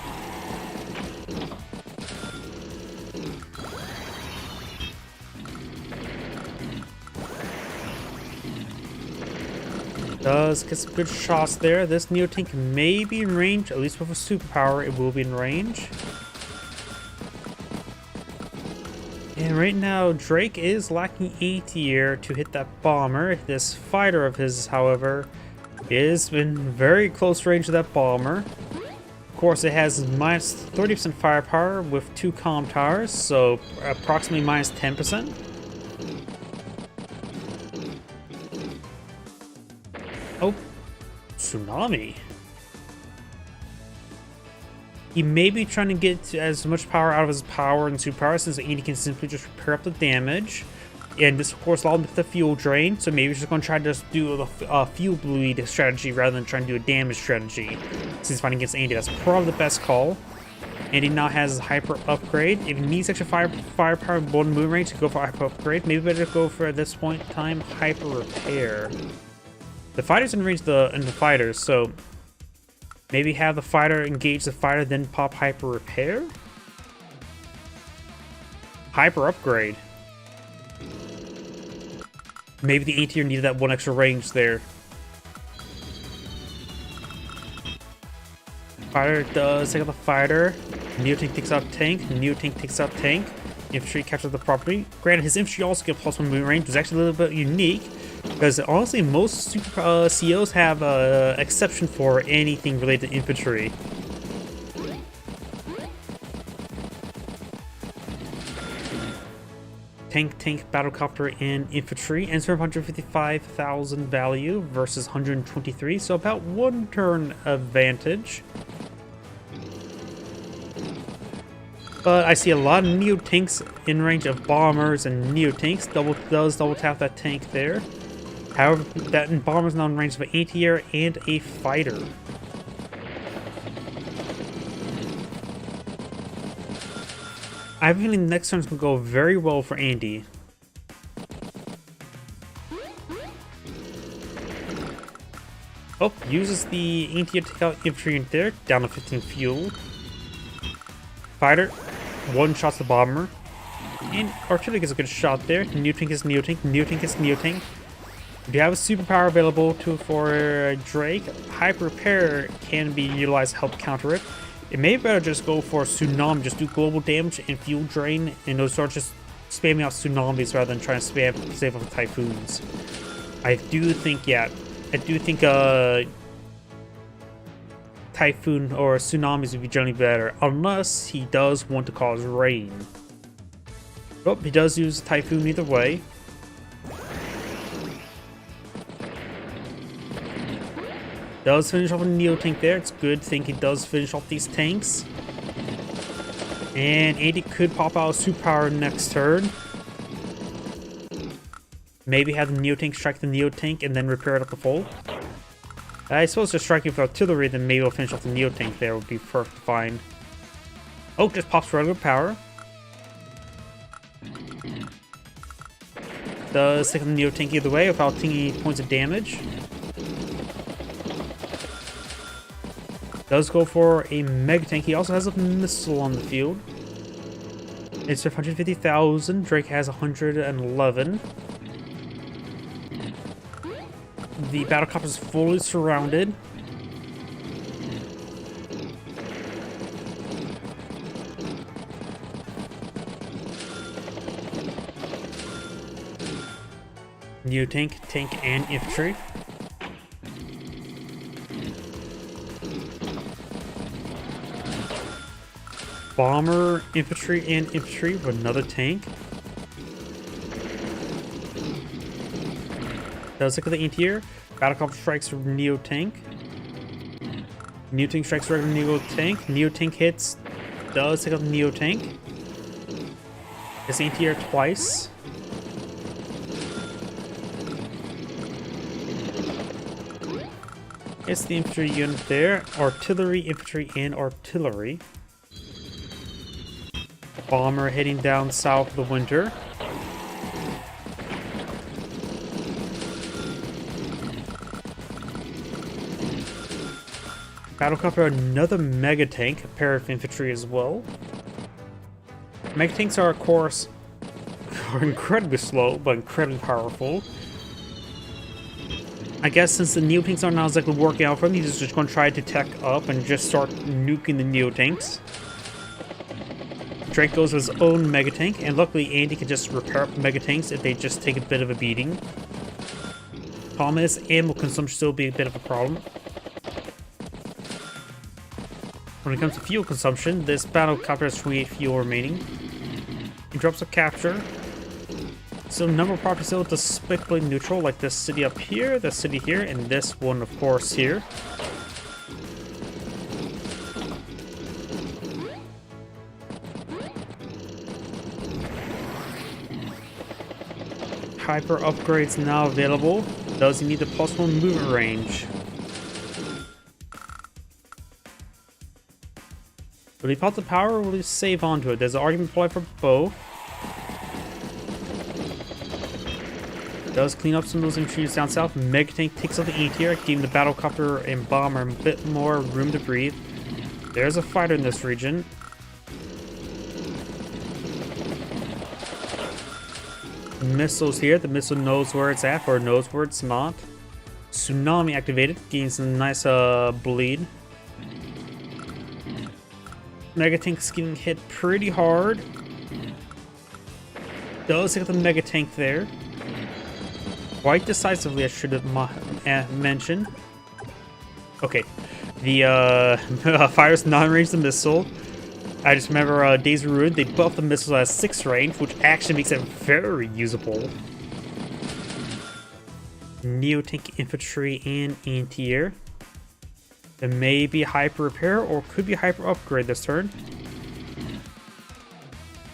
Does get some good shots there. This neo-tank may be in range, at least with a superpower, it will be in range. And right now, Drake is lacking anti-air to hit that bomber. This fighter of his, however, is in very close range to that bomber. Of course, it has minus 30% firepower with 2 comm towers, so approximately minus 10%. Oh, tsunami. He may be trying to get as much power out of his power and superpower since Andy can simply just repair up the damage. And this, of course, allowed him the fuel drain, so maybe he's just going to try to just do the fuel bleed strategy rather than trying to do a damage strategy. Since he's fighting against Andy, that's probably the best call. Andy now has hyper upgrade. If he needs extra firepower and one moon range to go for hyper upgrade, maybe better go for, at this point in time, hyper repair. The fighter's in range in the fighters, so maybe have the fighter engage the fighter, then pop hyper repair? Hyper upgrade. Maybe the anti-air needed that one extra range there. Fighter does take out the fighter. Neo-tank takes out tank. Neo-tank takes out tank. Infantry captures the property. Granted, his infantry also get plus 1 moon range, which is actually a little bit unique. Because honestly, most super COs have an exception for anything related to infantry. Tank, battlecopter, and infantry. And 155,000 value versus 123, so about 1 turn advantage. But I see a lot of neo-tanks in range of bombers and neo-tanks. Does double tap that tank there. However, that bomber's now in range of an anti-air and a fighter. I have a feeling the next turn's going to go very well for Andy. Oh, uses the anti-air to take out infantry in there, down to 15 fuel. Fighter, one-shots the bomber. And artillery gets a good shot there. Neo-tank is Neo-tank, Neo-tank is Neo-tank. If you have a superpower available for Drake, hyper repair can be utilized to help counter it. It may be better just go for tsunami, just do global damage and fuel drain, and those start just spamming out tsunamis rather than trying to save up typhoons. I do think typhoon or tsunamis would be generally better, unless he does want to cause rain. Oh, he does use typhoon either way. Does finish off a neo-tank there. It's good thing he does finish off these tanks. And Andy could pop out a superpower next turn. Maybe have the neo-tank strike the neo-tank and then repair it up to full. I suppose just striking with artillery, then maybe we'll finish off the neo-tank there would be perfect fine. Oh, just pops regular power. Does take the neo-tank either way without taking any points of damage. Does go for a mega tank. He also has a missile on the field. It's 150,000. Drake has 111. The battlecopter is fully surrounded. New tank, and infantry. Bomber, infantry, and infantry with another tank. Does look at the anti-air. Battlecopter strikes neo-tank. Neo-tank strikes regular neo-tank. Neo-tank hits. Does take out the neo-tank. It's anti-air twice. It's the infantry unit there. Artillery, infantry, and artillery. Bomber heading down south of the winter. Battlecopter, another mega tank, a pair of infantry as well. Mega tanks are, of course, incredibly slow, but incredibly powerful. I guess since the Neo-tanks are not exactly working out for him, he's just going to try to tech up and just start nuking the Neo-tanks. Drake goes with his own mega tank, and luckily Andy can just repair up mega tanks if they just take a bit of a beating. Problem is, ammo consumption still be a bit of a problem. When it comes to fuel consumption, this battlecopter has 28 fuel remaining. He drops a capture. So number of properties still despicably neutral, like this city up here, this city here, and this one, of course, here. Hyper upgrades now available. Does he need the +1 movement range? Will he pop the power or will he save onto it? There's an argument applied for both. Does clean up some of those infantry down south. Mega tank takes out the E-tier, giving the battlecopter and bomber a bit more room to breathe. There's a fighter in this region. Missiles here. The missile knows where it's at or knows where it's not. Tsunami activated, getting some nice bleed. Mega tank's getting hit pretty hard. Does take out the mega tank there. Quite decisively, I should have mentioned. Okay, the fire's non-range the missile. I just remember Days of Ruin, they buffed the missile at 6 range, which actually makes it very usable. Neo-tank infantry and anti-air. There may be hyper repair or could be hyper upgrade this turn.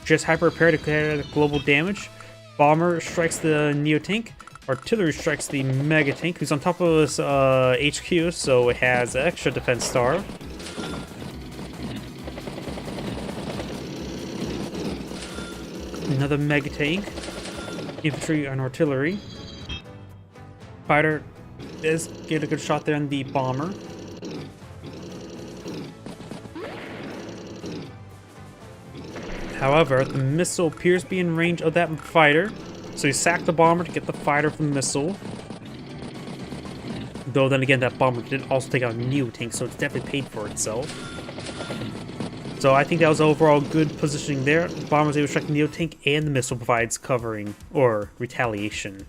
Just hyper repair to clear the global damage. Bomber strikes the Neo-tank. Artillery strikes the mega tank, who's on top of his HQ, so it has extra defense star. Another mega tank, infantry and artillery. Fighter does get a good shot there on the bomber. However, the missile appears to be in range of that fighter. So you sack the bomber to get the fighter from the missile. Though then again, that bomber did also take out a Neo-tank, so it's definitely paid for itself. So I think that was overall good positioning there. The bomber was able to strike the Neo-tank, and the missile provides covering, or retaliation.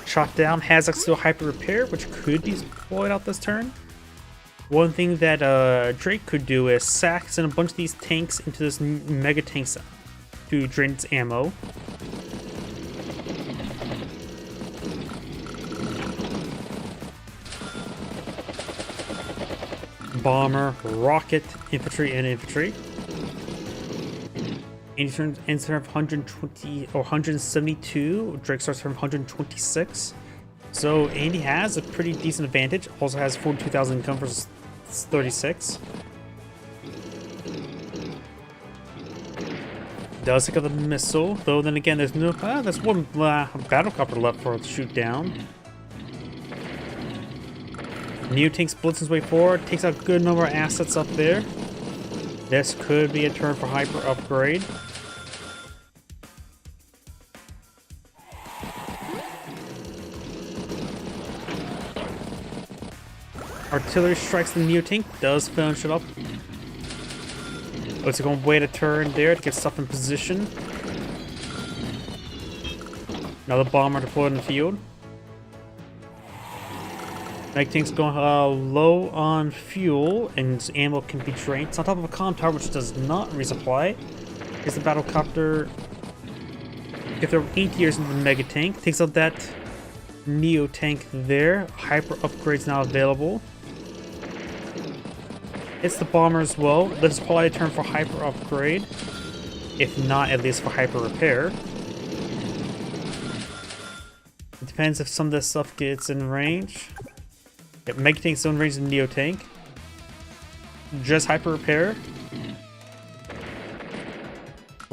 Shot down, Hazak still hyper repair, which could be deployed out this turn. One thing that Drake could do is send a bunch of these tanks into this mega tanks to drain its ammo. Bomber, rocket, infantry, and infantry. Andy ends from 120 or 172. Drake starts from 126. So Andy has a pretty decent advantage. Also has 42,000 gun versus 36. Does take out the missile, though. Then again, there's no. There's one battlecopter left for it to shoot down. Neo-tank splits his way forward, takes out a good number of assets up there. This could be a turn for hyper upgrade. Artillery strikes the Neo-tank, does finish it up. Looks like going to wait a turn there to get stuff in position. Another bomber deployed in the field. Mega tank's going low on fuel, and ammo can be drained. It's on top of a comm tower, which does not resupply. Here's the battlecopter. If there are 8 years into the mega tank, takes out that Neo tank there. Hyper upgrades now available. It's the bomber as well. This is probably a turn for hyper upgrade, if not at least for hyper repair. It depends if some of this stuff gets in range. Yep, Mega Tank's in range of Neo Tank. Just hyper repair.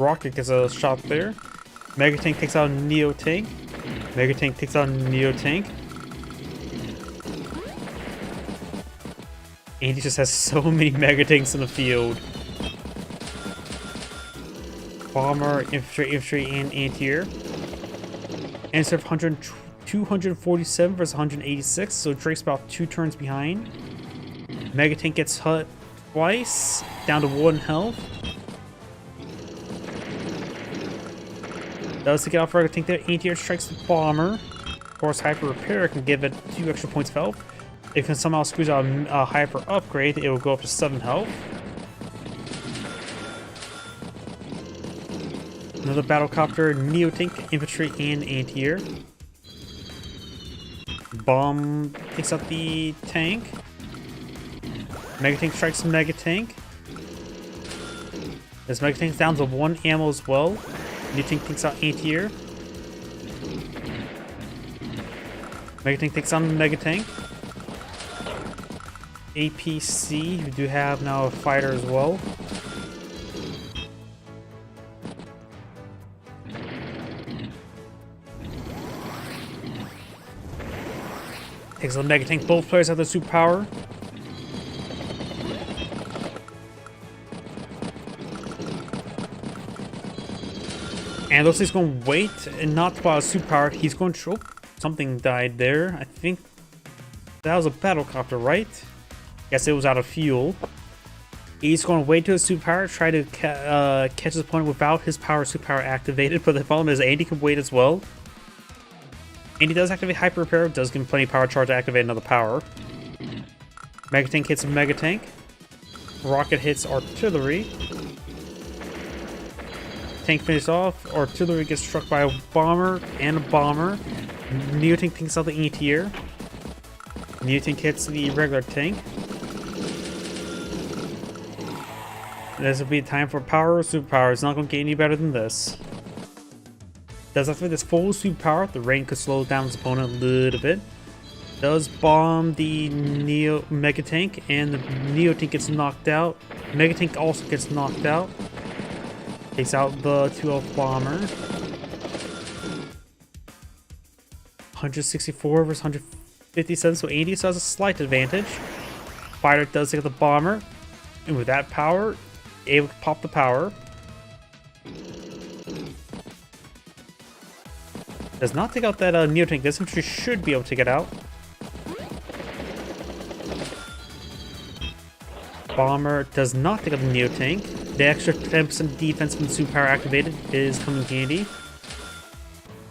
Rocket gets a shot there. Mega Tank takes out Neo Tank. Mega Tank takes out Neo Tank. And he just has so many Mega Tanks in the field. Bomber, infantry, and anti-air. And instead of 247 versus 186, so Drake's about 2 turns behind. Mega Tank gets hit twice, down to 1 health. Does to get off Mega Tank there. Anti-air strikes the bomber. Of course, Hyper Repair can give it 2 extra points of health. If it can somehow squeeze out a Hyper Upgrade, it will go up to 7 health. Another Battlecopter, Neo Tank, Infantry, and Anti-Air. Bomb takes out the tank. Mega Tank strikes Mega Tank. This Mega Tank's down to 1 ammo as well. Neo Tank takes out Anti-Air. Mega Tank takes on Mega Tank. APC, we do have now a fighter as well. Takes on Mega Tank. Both players have the superpower. And looks like he's going to wait and not to buy a superpower. He's going to... Oh, something died there. I think that was a Battlecopter, right? Guess it was out of fuel. He's going to wait to his superpower, try to catch his opponent without his superpower activated. But the problem is Andy can wait as well. Andy does activate Hyper Repair, does give him plenty of power charge to activate another power. Mega Tank hits Mega Tank. Rocket hits Artillery. Tank finishes off. Artillery gets struck by a bomber and a bomber. Neo Tank takes out the anti-air. Neo Tank hits the regular tank. This will be time for power or superpower. It's not going to get any better than this. Does after this full superpower, the rain could slow down his opponent a little bit. Does bomb the Mega Tank, and the Neo Tank gets knocked out. Mega Tank also gets knocked out. Takes out the 2L bomber. 164 versus 157, so 80 so has a slight advantage. Fighter does take out the bomber, and with that power, able to pop the power. Does not take out that Neo Tank. This infantry should be able to take it out. Bomber does not take out the Neo Tank. The extra 10% defense when the superpower activated is coming handy.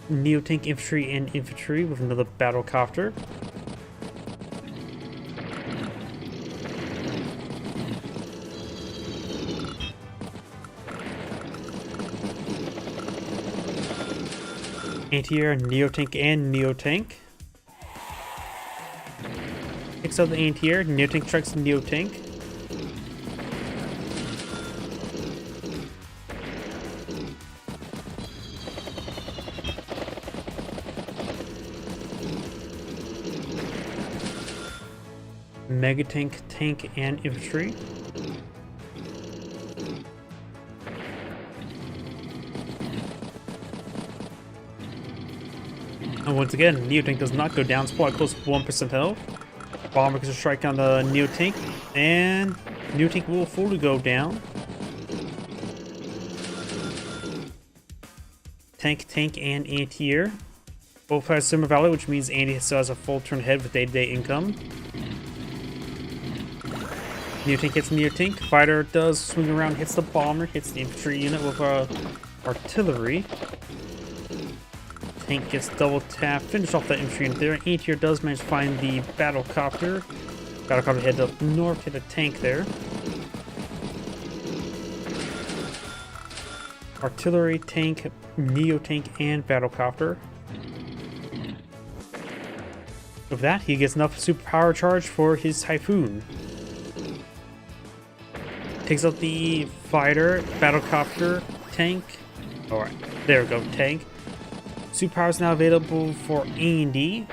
Neo Tank, infantry, and infantry with another Battlecopter. Anti-air, Neo Tank, and Neo Tank. Takes out the anti-air. Neo Tank strikes the Neo Tank. Mega Tank, tank, and infantry. And once again, Neo Tank does not go down. It's probably close to 1% health. Bomber gets a strike on the Neo Tank, and Neo Tank will fully go down. Tank, and anti-air. Both have similar value, which means Andy still has a full turn ahead with day-to-day income. Neo Tank hits Neo Tank. Fighter does swing around, hits the bomber, hits the infantry unit with artillery. Tank gets double tap, finish off that infantry unit there. Anti-air does manage to find the Battlecopter. Battlecopter head up north, hit a tank there. Artillery, tank, Neo Tank, and Battlecopter. With that, he gets enough superpower charge for his Typhoon. Takes out the fighter, Battlecopter, tank. Alright, there we go, tank. Superpower is now available for Andy,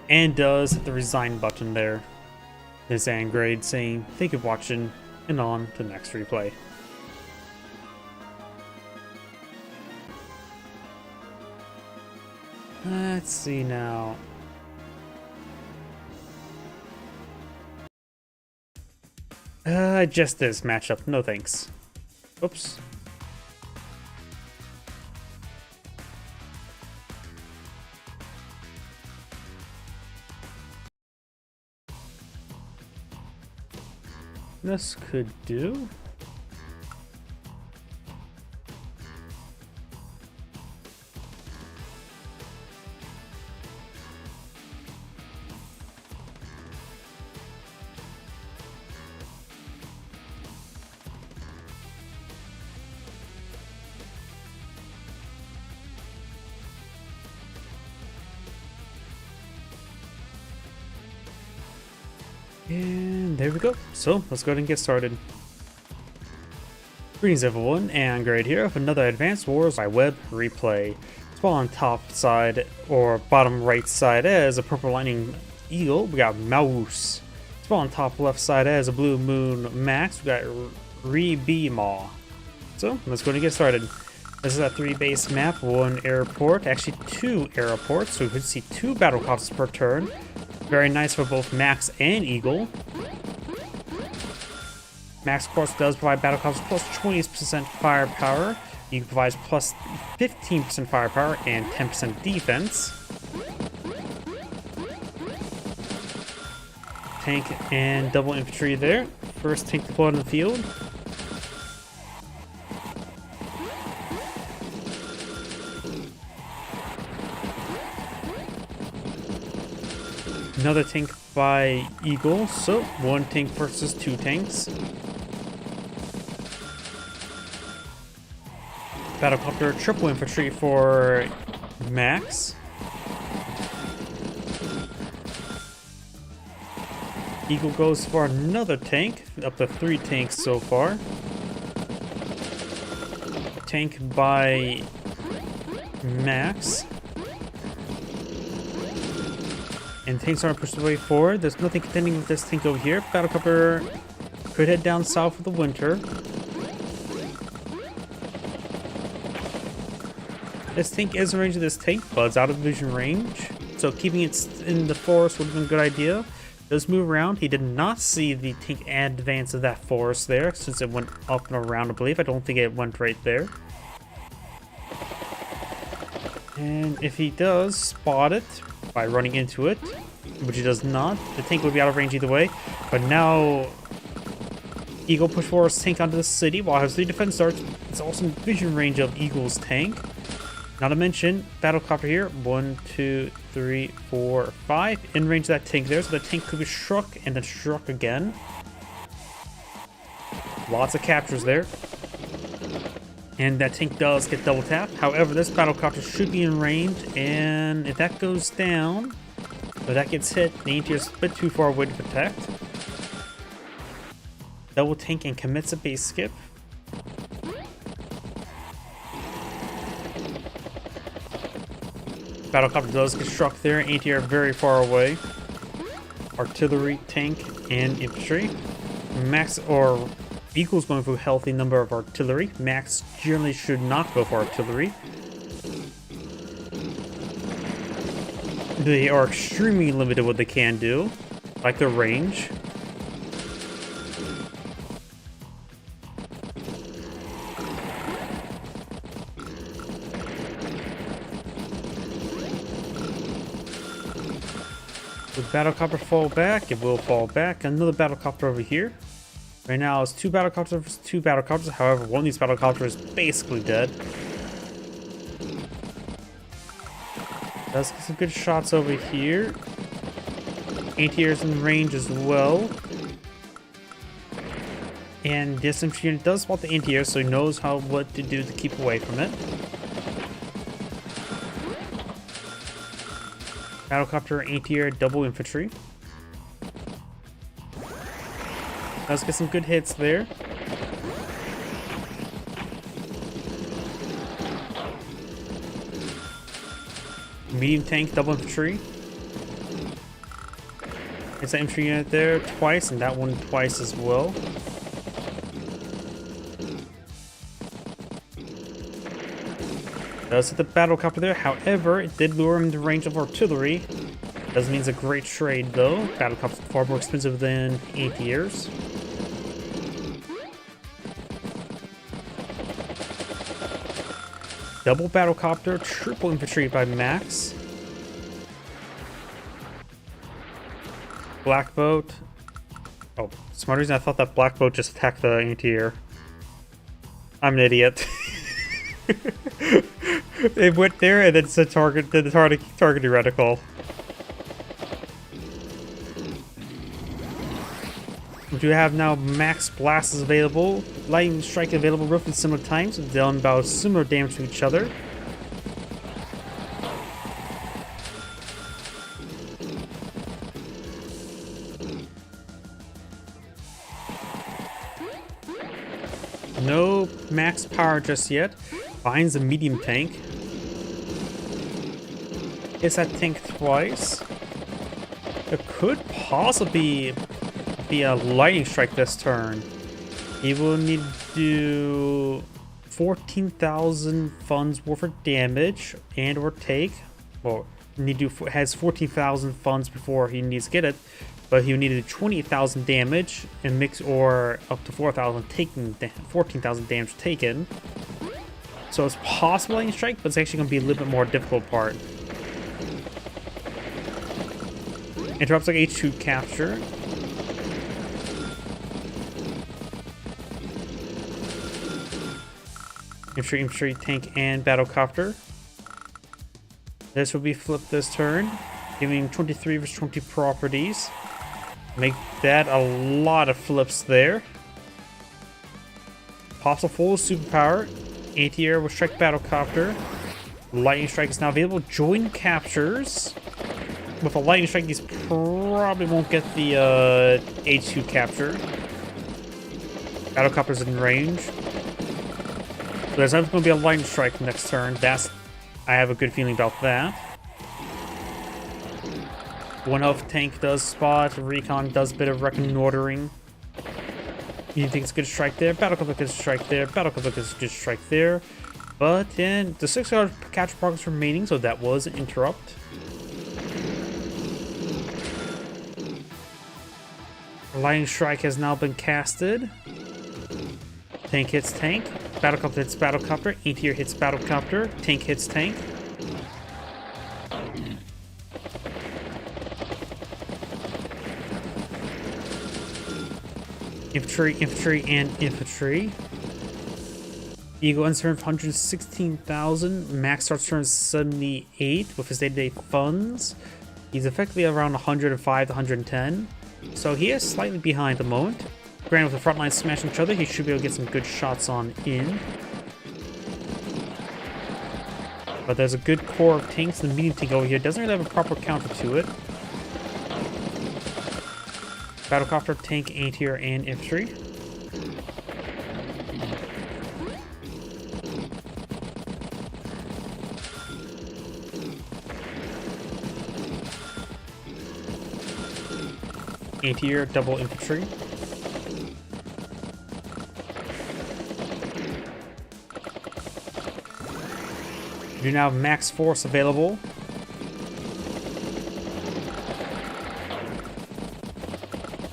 and does hit the resign button there. This Angrade saying thank you for watching, and on to the next replay. Let's see now. Just this matchup. No thanks. Oops. This could do. And there we go. So let's go ahead and get started. Greetings everyone, and Grade here with another Advanced Wars by Web replay. Spawn on top side or bottom right side as a purple lightning eagle, we got Mouse. Spawn on top left side as a blue moon Max, we got Maw. So let's go ahead and get started. This is a 3-base map, 1 airport, actually 2 airports, so we could see 2 battlecopters per turn. Very nice for both Max and Eagle. Max, of course, does provide battlecopters plus 20% firepower. Eagle provides plus 15% firepower and 10% defense. Tank and double infantry there. First tank deployed on the field. Another tank by Eagle, so 1 tank versus 2 tanks. Battlecopter triple infantry for Max. Eagle goes for another tank, up to 3 tanks so far. Tank by Max. And tanks aren't pushed away forward. There's nothing contending with this tank over here. Battlecopter could head down south for the winter. This tank is in range of this tank, but it's out of vision range. So keeping it in the forest would have been a good idea. Does move around. He did not see the tank advance of that forest there, since it went up and around, I believe. I don't think it went right there. And if he does spot it by running into it, which he does not, the tank would be out of range either way. But now Eagle push forward his tank onto the city while his 3 defense darts. It's also in vision range of Eagle's tank. Not to mention battlecopter here, 1, 2, 3, 4, 5 in range of that tank there, so the tank could be struck and then struck again. Lots of captures there. And that tank does get double tapped. However, this battlecopter should be in range, and if that goes down, or that gets hit, the anti-air's a bit too far away to protect. Double tank and commits a base skip. Battlecopter does get struck there, anti-air very far away. Artillery, tank, and infantry. Max or Eagle's going for a healthy number of artillery. Max generally should not go for artillery. They are extremely limited what they can do, like their range. Would battlecopter fall back? It will fall back. Another battlecopter over here. Right now it's 2 battlecopters versus 2 battlecopters. However, one of these battlecopters is basically dead. Does get some good shots over here. Anti-air's in range as well. And this infantry unit does spot the anti-air, so he knows what to do to keep away from it. Battlecopter, anti-air, double infantry. Let's get some good hits there. Medium tank, double infantry. It's that infantry unit there twice, and that one twice as well. Does hit the battlecopter there, however, it did lure him into range of artillery. Doesn't mean it's a great trade though. Battlecopter's far more expensive than anti-airs. Double battlecopter, triple infantry by max. Black boat. Oh, smart reason I thought that black boat just attacked the anti-air. I'm an idiot. It went there and then said target the targeting reticle. We do have now max blasts available, lightning strike available roughly similar times, dealing about similar damage to each other. No max power just yet. Finds the medium tank. Hits that tank twice. It could possibly be a lightning strike this turn. He will need to do 14,000 funds worth of damage and or take. Well, has 14,000 funds before he needs to get it, but he will need to do 20,000 damage and mix or up to 4,000 taking 14,000 damage taken. So it's possible lightning strike, but it's actually going to be a little bit more difficult part. Interrupts like H2 capture. Infantry, tank, and battlecopter. This will be flipped this turn, giving 23 vs 20 properties. Make that a lot of flips there. Pops a full superpower. Anti-air will strike battlecopter. Lightning strike is now available. Join captures. With a lightning strike, these probably won't get the H2 capture. Battlecopter's in range. So there's going to be a lightning strike next turn. I have a good feeling about that. One health tank does spot. Recon does a bit of reconnoitering. You think it's a good strike there. Battlecopter gets a strike there. Battlecopter gets a good strike there. But then the 6-hour capture progress remaining, so that was an interrupt. Lightning strike has now been casted. Tank hits tank. Battlecopter hits battlecopter. Anti-air hits battlecopter. Tank hits tank. Infantry, and infantry. Eagle ends turn 116,000. Max starts turn 78 with his day-to-day funds. He's effectively around 105 to 110. So he is slightly behind at the moment. Granted, with the front lines smashing each other, he should be able to get some good shots on in. But there's a good core of tanks. The medium tank over here doesn't really have a proper counter to it. Battlecopter, tank, anti-air, and infantry. Anti-air, double infantry. You now have max force available.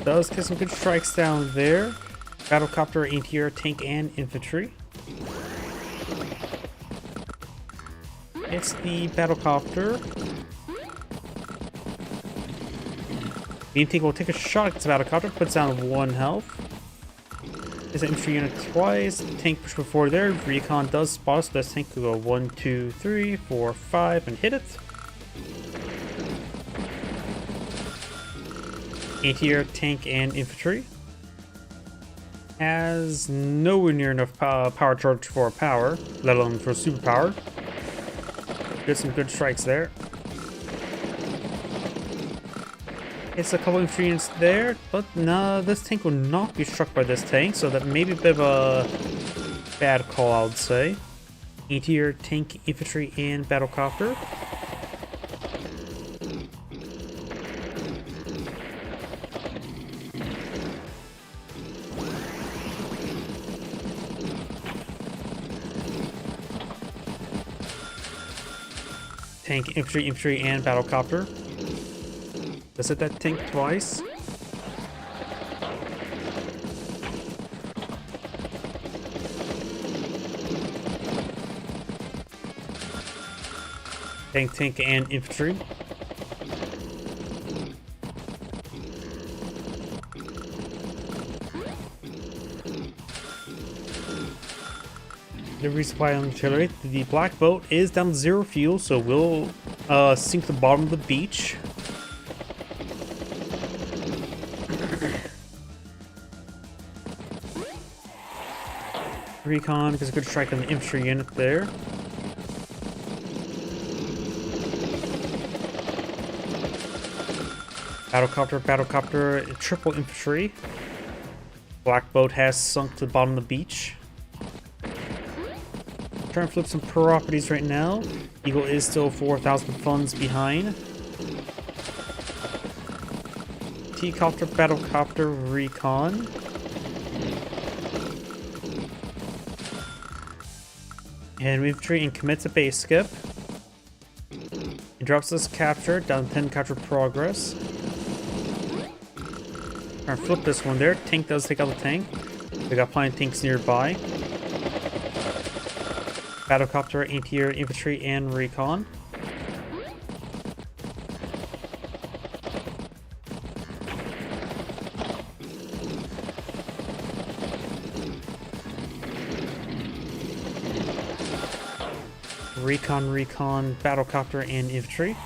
Does get some good strikes down there. Battlecopter, anti-air, tank, and infantry. It's the battlecopter. The tank will take a shot at the battlecopter, puts down 1 health. Is an infantry unit twice. Tank push before there. Recon does spot us, so this tank will go 1, 2, 3, 4, 5 and hit it. Anti-air, tank, and infantry. Has nowhere near enough power charge for power, let alone for superpower. Get some good strikes there. It's a couple of infantry units there, but no, this tank will not be struck by this tank, so that may be a bit of a bad call, I would say. Anti-air, tank, infantry, and battlecopter. tank, infantry, and battlecopter. Let's hit that tank twice. Tank, and infantry. The resupply on artillery. The black boat is down to 0 fuel, so we'll sink to the bottom of the beach. Recon gets a good strike on the infantry unit there. Battlecopter, triple infantry. Black boat has sunk to the bottom of the beach. Trying to flip some properties right now. Eagle is still 4,000 funds behind. T-copter, battlecopter, recon. And infantry and commits a base skip. It drops this capture, down 10 capture progress. Trying to flip this one there. Tank does take out the tank. We got plenty of tanks nearby. Battlecopter, anti-air, infantry, and recon. Recon, battlecopter, and infantry.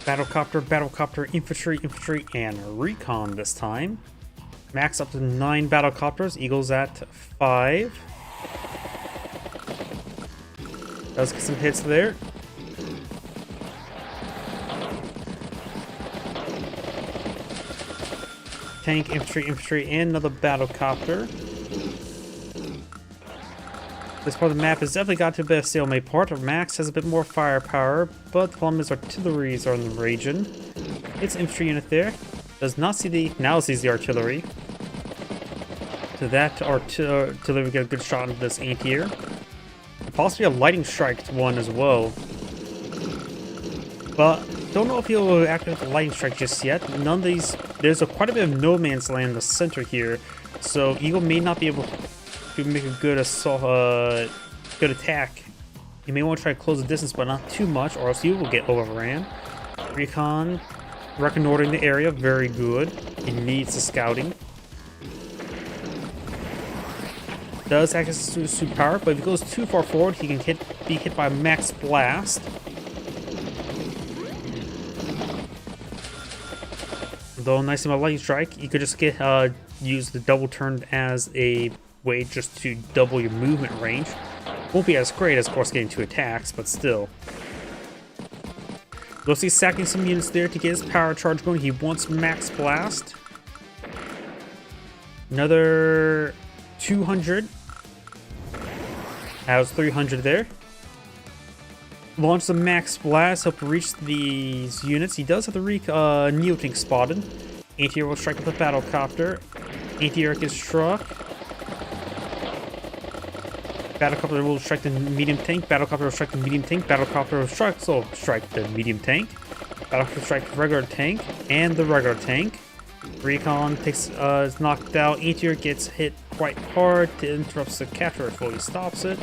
Battlecopter, infantry, and recon this time. Max up to 9 battlecopters. Eagles at 5. Does get some hits there. Tank, infantry, and another battlecopter. This part of the map has definitely got to be a stalemate part. Max has a bit more firepower, but the problem is artilleries are in the region. It's infantry unit there. Does not see the... now sees the artillery. To that artillery get a good shot into this anti-air. Possibly a lightning strike one as well. But don't know if he'll activate the lightning strike just yet. None of these... there's quite a bit of no man's land in the center here. So Eagle may not be able to make a good assault, good attack. You may want to try to close the distance, but not too much, or else you will get overran. Recon, reconnoitering the area, very good. It needs the scouting. Does access suit power, but if he goes too far forward, he can be hit by max blast. Though nice thing about lightning strike, you could just get use the double turn as a way just to double your movement range. Won't be as great as, of course, getting 2 attacks, but still. You'll see sacking some units there to get his power charge going. He wants max blast. Another 200. That was 300 there. Launch the max blast, hope to reach these units. He does have the Neotank spotted. Anti-air will strike with the battlecopter. Anti-air gets struck. Battlecopter will strike the medium tank. Battlecopter will strike the medium tank. Battlecopter will strike the medium tank. Battlecopter will strike the regular tank and the regular tank. Recon takes is knocked out. Anti-air gets hit quite hard. It interrupts the capture. It fully stops it.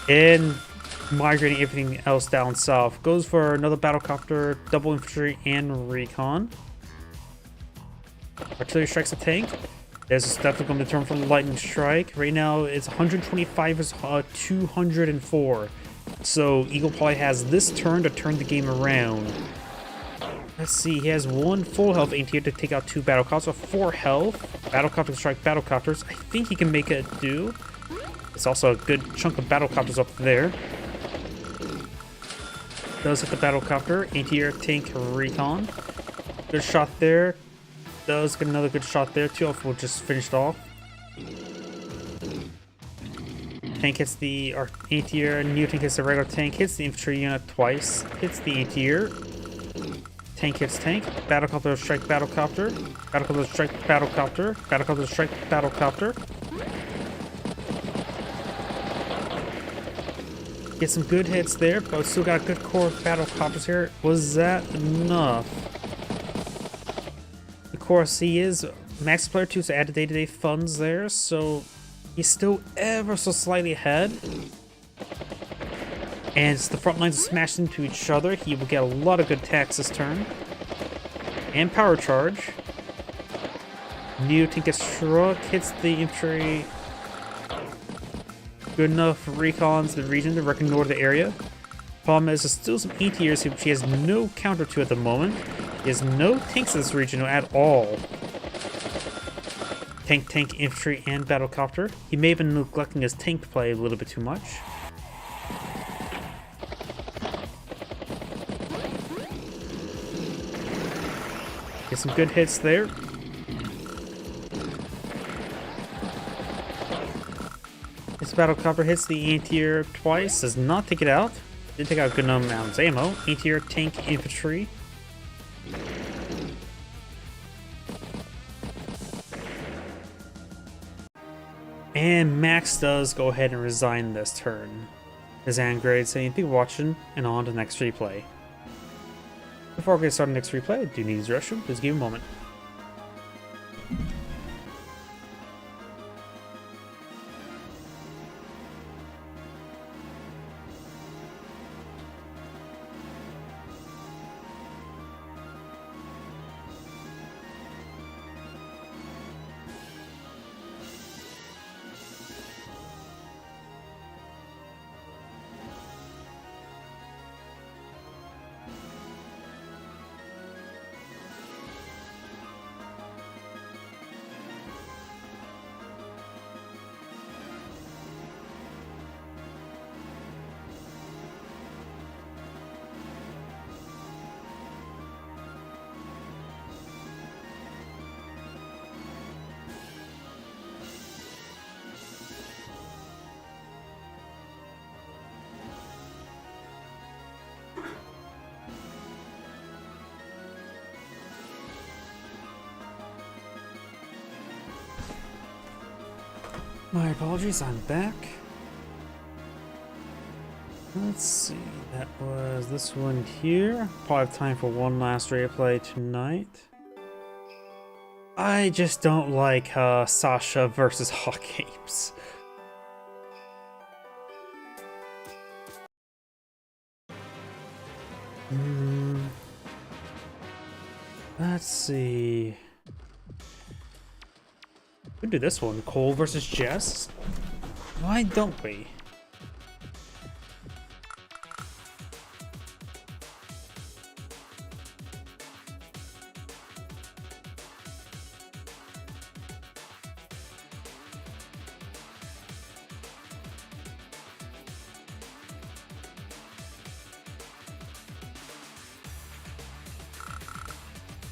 And migrating everything else down south. Goes for another battlecopter, double infantry, and recon. Artillery strikes the tank. This is definitely going to turn from the lightning strike. Right now it's 125 versus 204. So Eagle probably has this turn to turn the game around. Let's see, he has 1 full health anti-air to take out 2 battlecopters, so 4 health. Battlecopter strike battlecopters. I think he can make it do. It's also a good chunk of battlecopters up there. Does hit the battlecopter. Anti-air tank recon. Good shot there. Does get another good shot there. 2 health will just finish it off. Tank hits the anti-air. New tank hits the regular tank. Hits the infantry unit twice. Hits the anti-air. Tank hits tank. Battlecopter strike battlecopter. Battlecopter strike battlecopter. Battlecopter strike battlecopter. Get some good hits there, but still got a good core of battlecopters here. Was that enough? Of course, he is max player 2, so added day-to-day funds there, so he's still ever so slightly ahead. And as the front lines are smashed into each other, he will get a lot of good attacks this turn. And power charge. Neo tank gets struck, hits the infantry. Good enough for recons the region to reconnoiter the area. Problem is, there's still some ATers which he has no counter to at the moment. He has no tanks in this region at all. Tank, infantry, and battlecopter. He may have been neglecting his tank play a little bit too much. Get some good hits there. This battlecopter hits the anti-air twice, does not take it out. Did take out a good amount of ammo. Anti-air, tank, infantry. And Max does go ahead and resign this turn. His grade saying, thank you for watching, and on to the next replay. Before we get started on the next replay, I do need his restroom. Just give me a moment. My apologies, I'm back. Let's see, that was this one here. Probably have time for one last replay tonight. I just don't like Sasha versus Hawk Apes. Let's see. We can do this one. Cole versus Jess. Why don't we?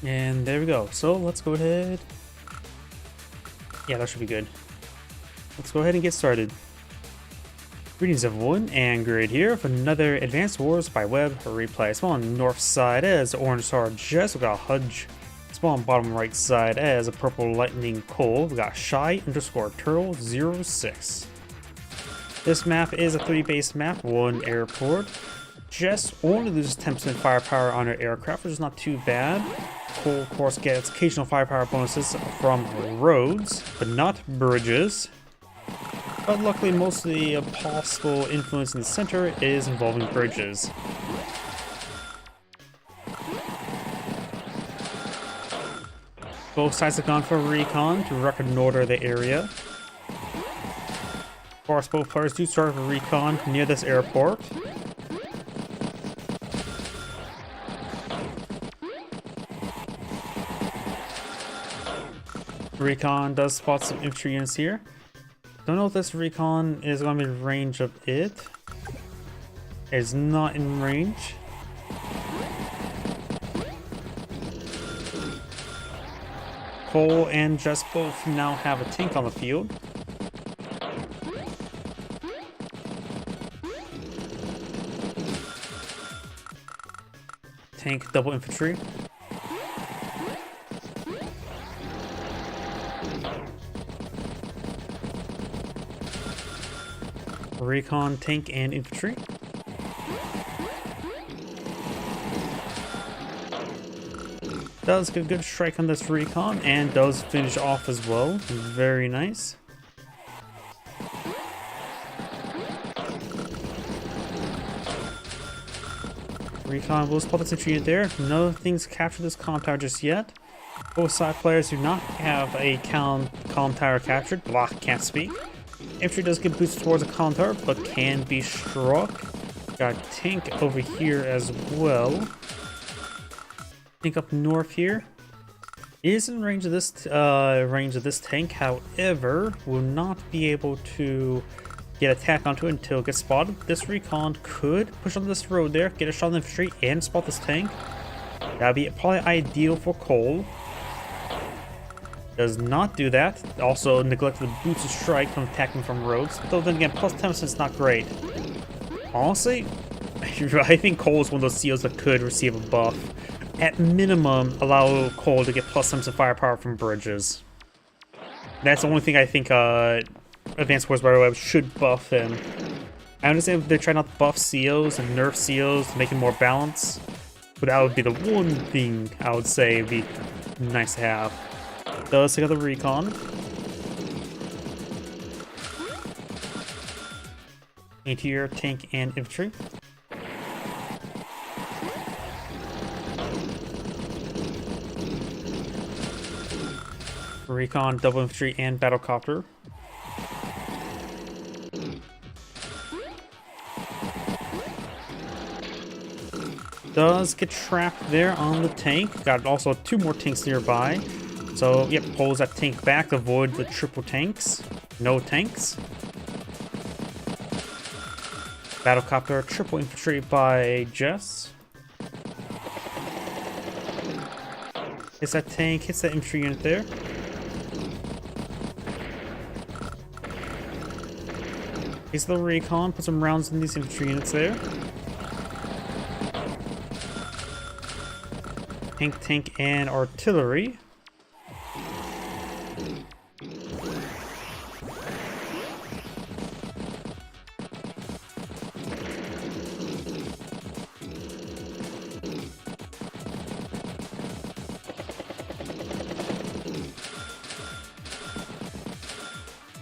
And there we go. So let's go ahead. Yeah, that should be good. Let's go ahead and get started. Greetings everyone, and Grid here with another Advanced Wars by Web replay. Small on the north side as Orange Star Jess, we got Hudge. Small on bottom right side as a Purple Lightning Cole, we got Shy_Turtle06. This map is a 3-base map, 1 airport. Jess only loses 10% firepower on her aircraft, which is not too bad. Cole, of course, gets occasional firepower bonuses from roads, but not bridges. But luckily, most of the possible influence in the center is involving bridges. Both sides have gone for recon to reconnoiter the area. Of course, both players do start with recon near this airport. Recon does spot some infantry units here. Don't know if this recon is going to be in range of it. It's not in range. Cole and Jess both now have a tank on the field. tank, double infantry. Recon, tank, and infantry. Does get a good strike on this recon and does finish off as well. Very nice. Recon will spot this infantry unit there. Nothing's captured this column tower just yet. Both side players do not have a column tower captured. Block can't speak. Infantry does get boosted towards a column tower, but can be struck. Got tank over here as well. Tank up north here. Is in range of this tank, however, will not be able to get attack onto it until it gets spotted. This recon could push on this road there, get a shot on the infantry, and spot this tank. That'd be probably ideal for Cole. Does not do that. Also neglected the boosted strike from attacking from roads. Though then again, plus 10% is not great. Honestly, I think Cole is one of those COs that could receive a buff. At minimum, allow Cole to get plus 10% firepower from bridges. That's the only thing I think Advanced Wars Battle Web should buff him. I understand they're trying not to buff COs and nerf COs to make it more balanced, but that would be the one thing I would say would be nice to have. Does take out the recon. Interior, tank, and infantry. Recon, double infantry, and battlecopter. Does get trapped there on the tank. Got also 2 more tanks nearby. So, yep, pulls that tank back to avoid the triple tanks. No tanks. Battlecopter, triple infantry by Jess. Hits that tank, hits that infantry unit there. Hits the recon, put some rounds in these infantry units there. Tank, and artillery.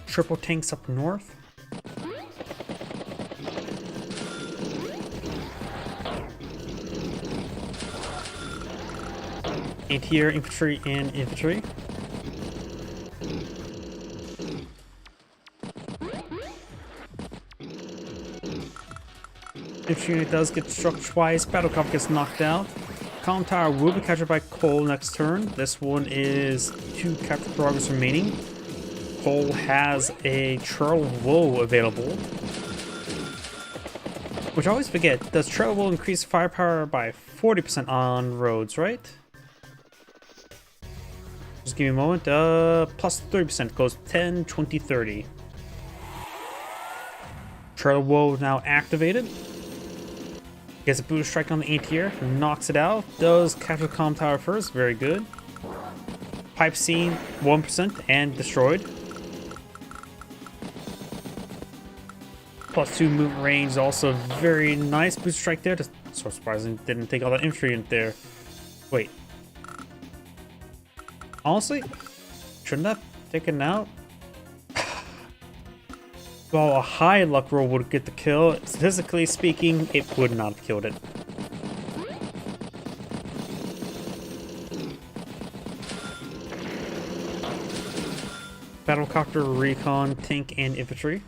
Triple tanks up north. And here, infantry and infantry. Infantry unit does get struck twice. Battlecopter gets knocked out. Column tower will be captured by Cole next turn. This one is 2 capture progress remaining. Cole has a Trail of Woe available. Which I always forget. Does Trail of Woe increase firepower by 40% on roads, right? Just give me a moment. Plus 30% goes 10, 20, 30. Trail of Woe now activated. Gets a boost strike on the anti-air, knocks it out. Does capture the comm tower first, very good. Pipe scene 1% and destroyed. Plus 2 movement range, also very nice boost strike there. Just so surprising, didn't take all that infantry in there. Wait. Honestly, shouldn't that have taken out? While a high luck roll would get the kill, statistically speaking, it would not have killed it. Battlecopter, recon, tank, and infantry.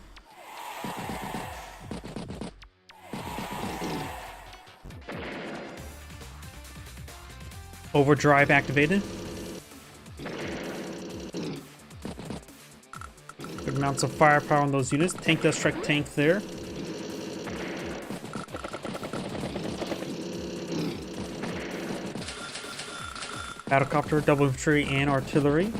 Overdrive activated. Good amounts of firepower on those units. Tank does strike tank there. Battlecopter, double infantry, and artillery.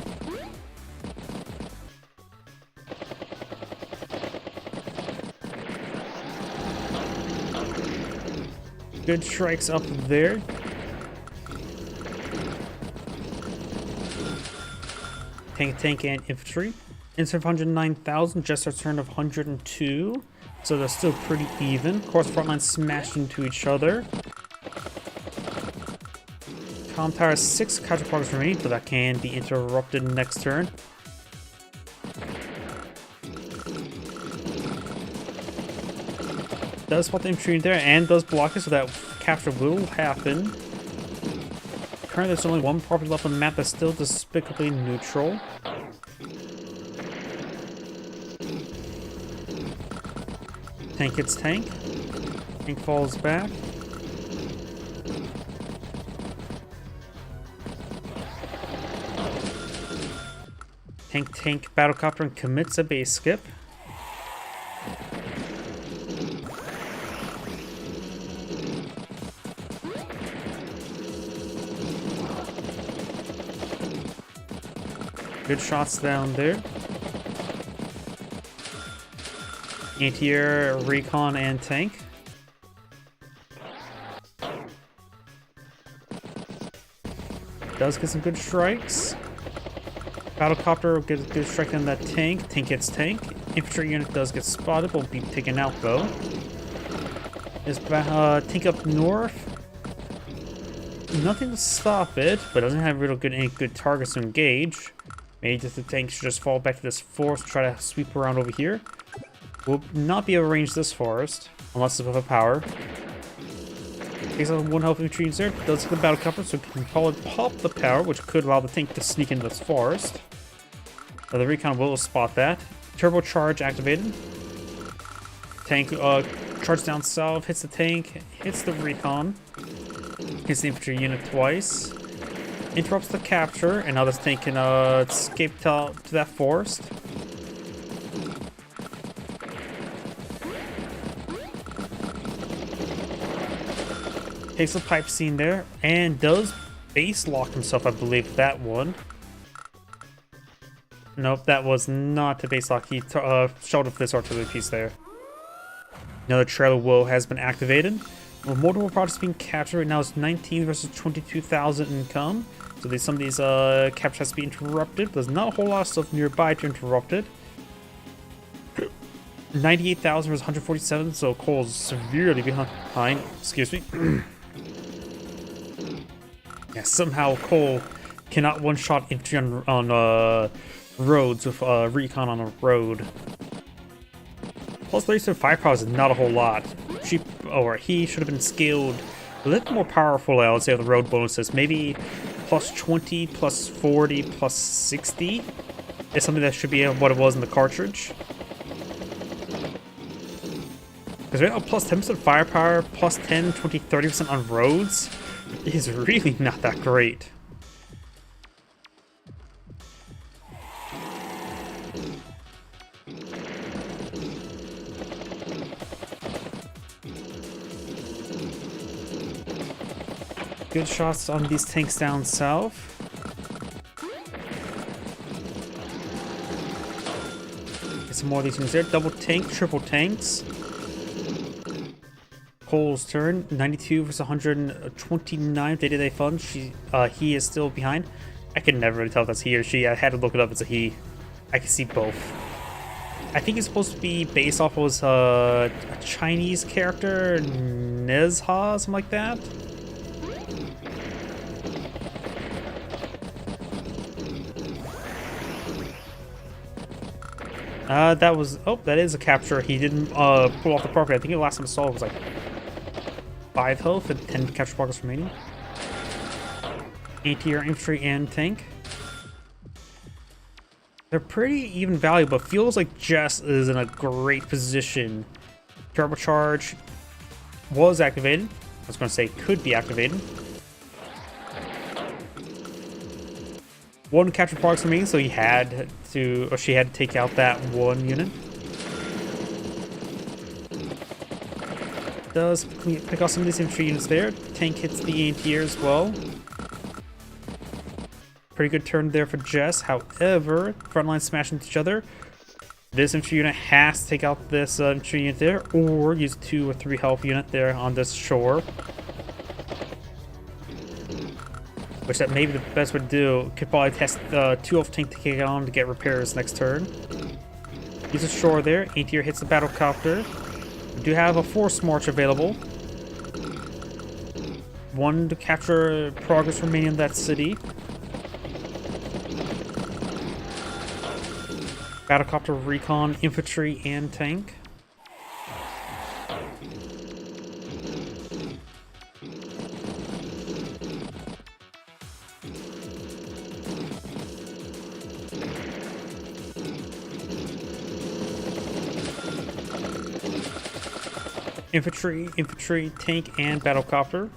Good strikes up there. tank, and infantry. Instead of 109,000, just a turn of 102. So they're still pretty even. Of course, front lines smashed into each other. Comm tower has 6 capture progress remaining, but that can be interrupted next turn. Does spot the infantry in there and does block it, so that capture will happen. Currently, there's only one property left on the map that's still despicably neutral. Tank hits tank. Tank falls back. Tank battlecopter and commits a base skip. Good shots down there. Anti-air, recon, and tank. Does get some good strikes. Battlecopter will get a good strike on that tank. Tank hits tank. Infantry unit does get spotted, but will be taken out though. There's tank up north. Nothing to stop it, but doesn't have any good targets to engage. Maybe just the tank should just fall back to this forest, try to sweep around over here. Will not be able to range this forest unless it's with a power. Takes out one health infantry there. Does hit the battle copper, so can probably pop the power, which could allow the tank to sneak into this forest. The recon will spot that. Turbocharge activated. Tank charges down south, hits the tank, hits the recon, hits the infantry unit twice. Interrupts the capture, and now this tank can escape to that forest. Takes the pipe scene there, and does base lock himself, I believe, that one. Nope, that was not the base lock. He showed off this artillery piece there. Another trailer woe has been activated. Well, multiple projects being captured right now. It's 19 versus 22,000 income. So some of these captures has to be interrupted. There's not a whole lot of stuff nearby to interrupt it. 98,000 versus 147, so Cole's severely behind. Excuse me. Yeah, somehow Cole cannot one-shot infantry on roads with recon on a road. Plus 37 firepower is not a whole lot. He should have been scaled a little more powerful, I would say, with the road bonuses. Maybe plus 20, plus 40, plus 60 is something that should be what it was in the cartridge. Because right now, plus 10% firepower, plus 10, 20, 30% on roads is really not that great. Good shots on these tanks down south. Get some more of these things there. Double tank, triple tanks. Cole's turn. 92 versus 129. Day-to-day fun. He is still behind. I can never really tell if that's he or she. I had to look it up. It's a he. I can see both. I think it's supposed to be based off of a Chinese character, Nezha, something like that. That is a capture. He didn't pull off the property. I think the last time I saw it was like 5 health and 10 capture progress remaining. Anti-air infantry and tank. They're pretty even value, but feels like Jess is in a great position. Turbocharge was activated. I was going to say could be activated. One capture progress remaining, so she had to take out that one unit. Does pick off some of these infantry units there. Tank hits the anti-air as well. Pretty good turn there for Jess. However, front lines smash into each other. This infantry unit has to take out this infantry unit there, or use 2 or 3 health unit there on this shore. which that may be the best way to do. Could probably test 2 off tank to kick on to get repairs next turn. Use a shore there. Anti-air hits the battle copter. We do have a force march available. 1 to capture progress remaining in that city. Battlecopter, recon, infantry, and tank. Infantry, tank, and battlecopter.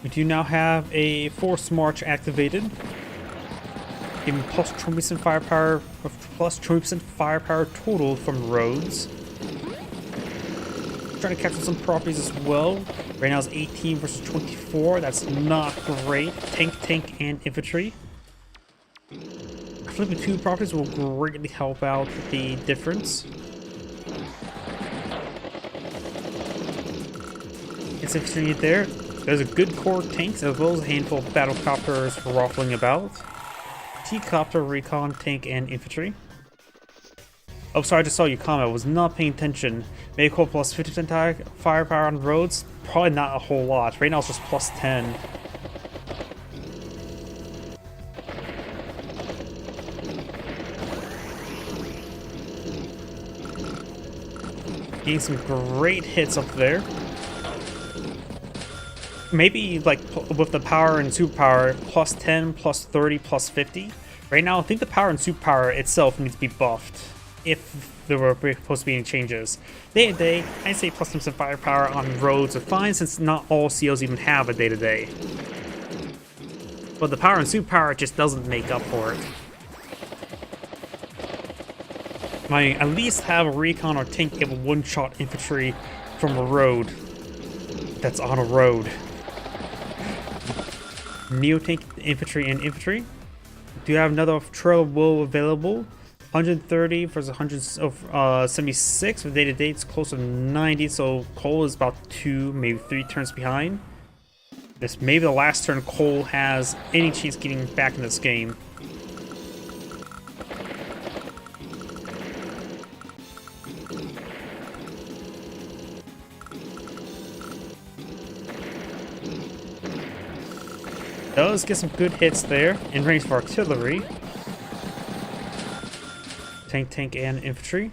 We do now have a force march activated, giving plus 20% firepower, plus 20% firepower total from roads. Trying to capture some properties as well. Right now it's 18 versus 24. That's not great. Tank, and infantry. Flipping 2 properties will greatly help out the difference. It's infantry there. There's a good core of tanks as well as a handful of battlecopters ruffling about. T-copter, recon, tank, and infantry. Oh, sorry, I just saw your comment. I was not paying attention. Medical plus 50% firepower on roads. Probably not a whole lot. Right now it's just plus 10. Getting some great hits up there. Maybe like with the power and superpower, plus 10, plus 30, plus 50. Right now, I think the power and superpower itself needs to be buffed if there were supposed to be any changes. Day to day, I'd say plus 10% firepower on roads are fine since not all COs even have a day to day. But the power and superpower just doesn't make up for it. Might at least have a recon or tank able to one-shot infantry from a road that's on a road. Neo-tank, infantry, and infantry. Do you have another trail of wool available? 130 versus 176. With day-to-day, it's close to 90, so Cole is about 2, maybe 3 turns behind. This may be the last turn Cole has any chance getting back in this game. Does get some good hits there in range for artillery. Tank, and infantry.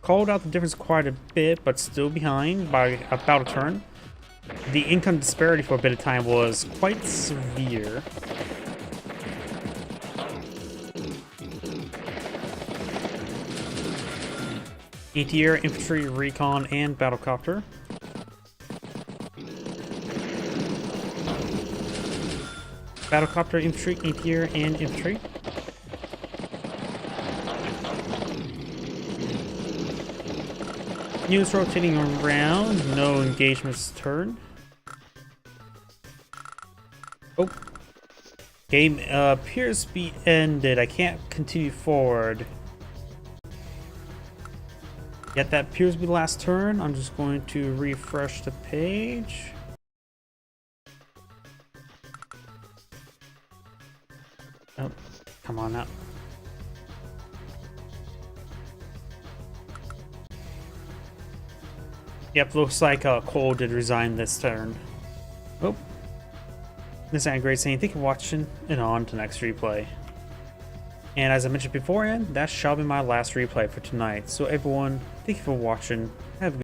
Called out the difference quite a bit, but still behind by about a turn. The income disparity for a bit of time was quite severe. Anti-air, infantry, recon, and battlecopter. Battlecopter, infantry, anti-air, and infantry. Units rotating around, no engagements turn. Oh. Game appears to be ended. I can't continue forward. Yet that appears to be the last turn. I'm just going to refresh the page. Oh, come on now. Yep, looks like Cole did resign this turn. Oh. This is great saying thank you for watching and on to the next replay. And as I mentioned beforehand, that shall be my last replay for tonight. So everyone, thank you for watching. Have a good